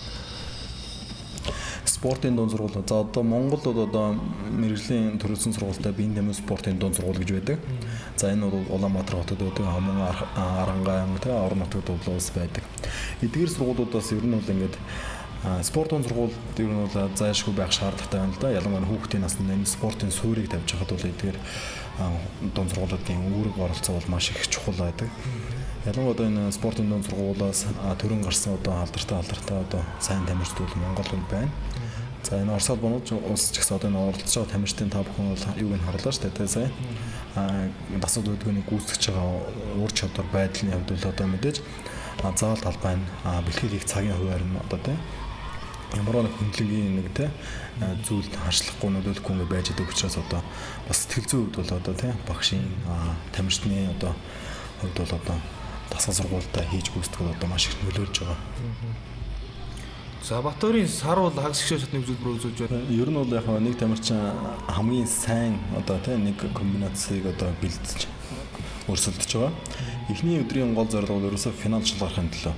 Спортын дунд сургууль. За одоо Монголд одоо мэрэгжлийн төрөлсөн сургуультай биеийн дамжуулан спортын дунд сургууль гэж байдаг. За энэ бол Улаанбаатар хотод байдаг, Хаман, Арангаа аймаг тэ орон нутгад бас байдаг. Эдгээр сургуулиудаас ер нь бол ингээд спорт дунд сургууль ер нь бол зайлшгүй байх шаардлагатай байна л да. Ялангуяа хүүхдийн наснд энэ спортын суурийг тавьж хахад бол эдгээр дунд сургуулиудын үүрэг оролцоо бол маш их чухал байдаг. Ялангуяа энэ спортын дунд сургуулиас төрөн гарсан одоо алдартай одоо сайн тамирчид бол Монгол байна. За энэ Орос улс улс ч гэсэн одоо энэ оролцож байгаа тамирчдын та бүхэн бол юуг нь харлаа шүү дээ сайн. Дасууд өдгөнийг гүйцэтгэж байгаа ур чадвар байдлын хувьд бол одоо мэдээж заавал талбай нь бэлтгэл хийх цагийн хуваар нь одоо тийм ямар нэг хөндлөгийн нэг тийм зүйлд харшлахгүй нөлөөлөхгүй ингээ байж байгаа учраас одоо бас сэтгэл зүйн хувьд бол одоо тийм багшийн тамирчны одоо хувьд бол одоо дасгал сургуультай хийж гүйцэтгэл одоо маш их нөлөөлж байгаа. За Батбаарын сар бол хагас гişэ шатны үзүүлбэр үзүүлж байна. Ер нь бол яг нэг тамирчин хамгийн сайн одоо тийм нэг комбинацийг одоо бэлдэж өрсөлдөж байгаа. Эхний өдрийн гол зорилго бол ерөөсөө финал шалгарахын төлөө.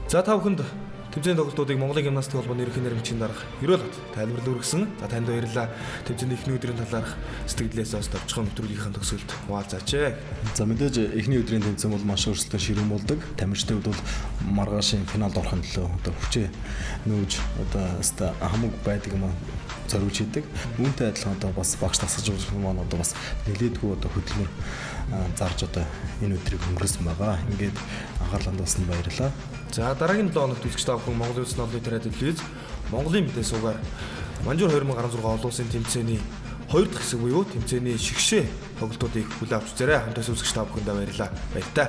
За та бүхэнд тэмцээний тоглолтуудыг Монголын гимнастик холбооны ерөнхий нэрмчийн дарга Ерөөл бат тайлбарлал өргөсөн. За танд баярлалаа. Тэмцээний эхний өдрийн талаарх сэтгэлдээс бас товчхон нэвтрүүлгийнхаа төгсгөлд хуваалцаач. За мэдээж эхний өдрийн тэмцээн бол маш өөрсдөө ширүүн болдог. Тамирчдын хувьд бол маргаашийн финалд орохын төлөө одоо хүчээ нөөж одоо хамаг байдаг юм зориулж идэг. Үүнтэй адилхан одоо бас багш тасгаж байгаа маань одоо бас нэлээдгүй одоо хөдөлмөр зарж одоо энэ өдрийг өнгөрөөсөн байгаа. Ингээд анхаарлаа хандуулсанд баярлалаа. За дараагийн 7 хоногт үзэгч та бүхэн Монголын улсын олонний радио телевиз Монголын мэдээ суугаар Манжуур 2016 олон улсын тэмцээний 2 дахь хэсэг буюу тэмцээний шигшээ тоглолтуудыг хүлээн авч үзээрэй. Хамтдаа үзэгч та бүхэндээ баярлалаа. Баяртай.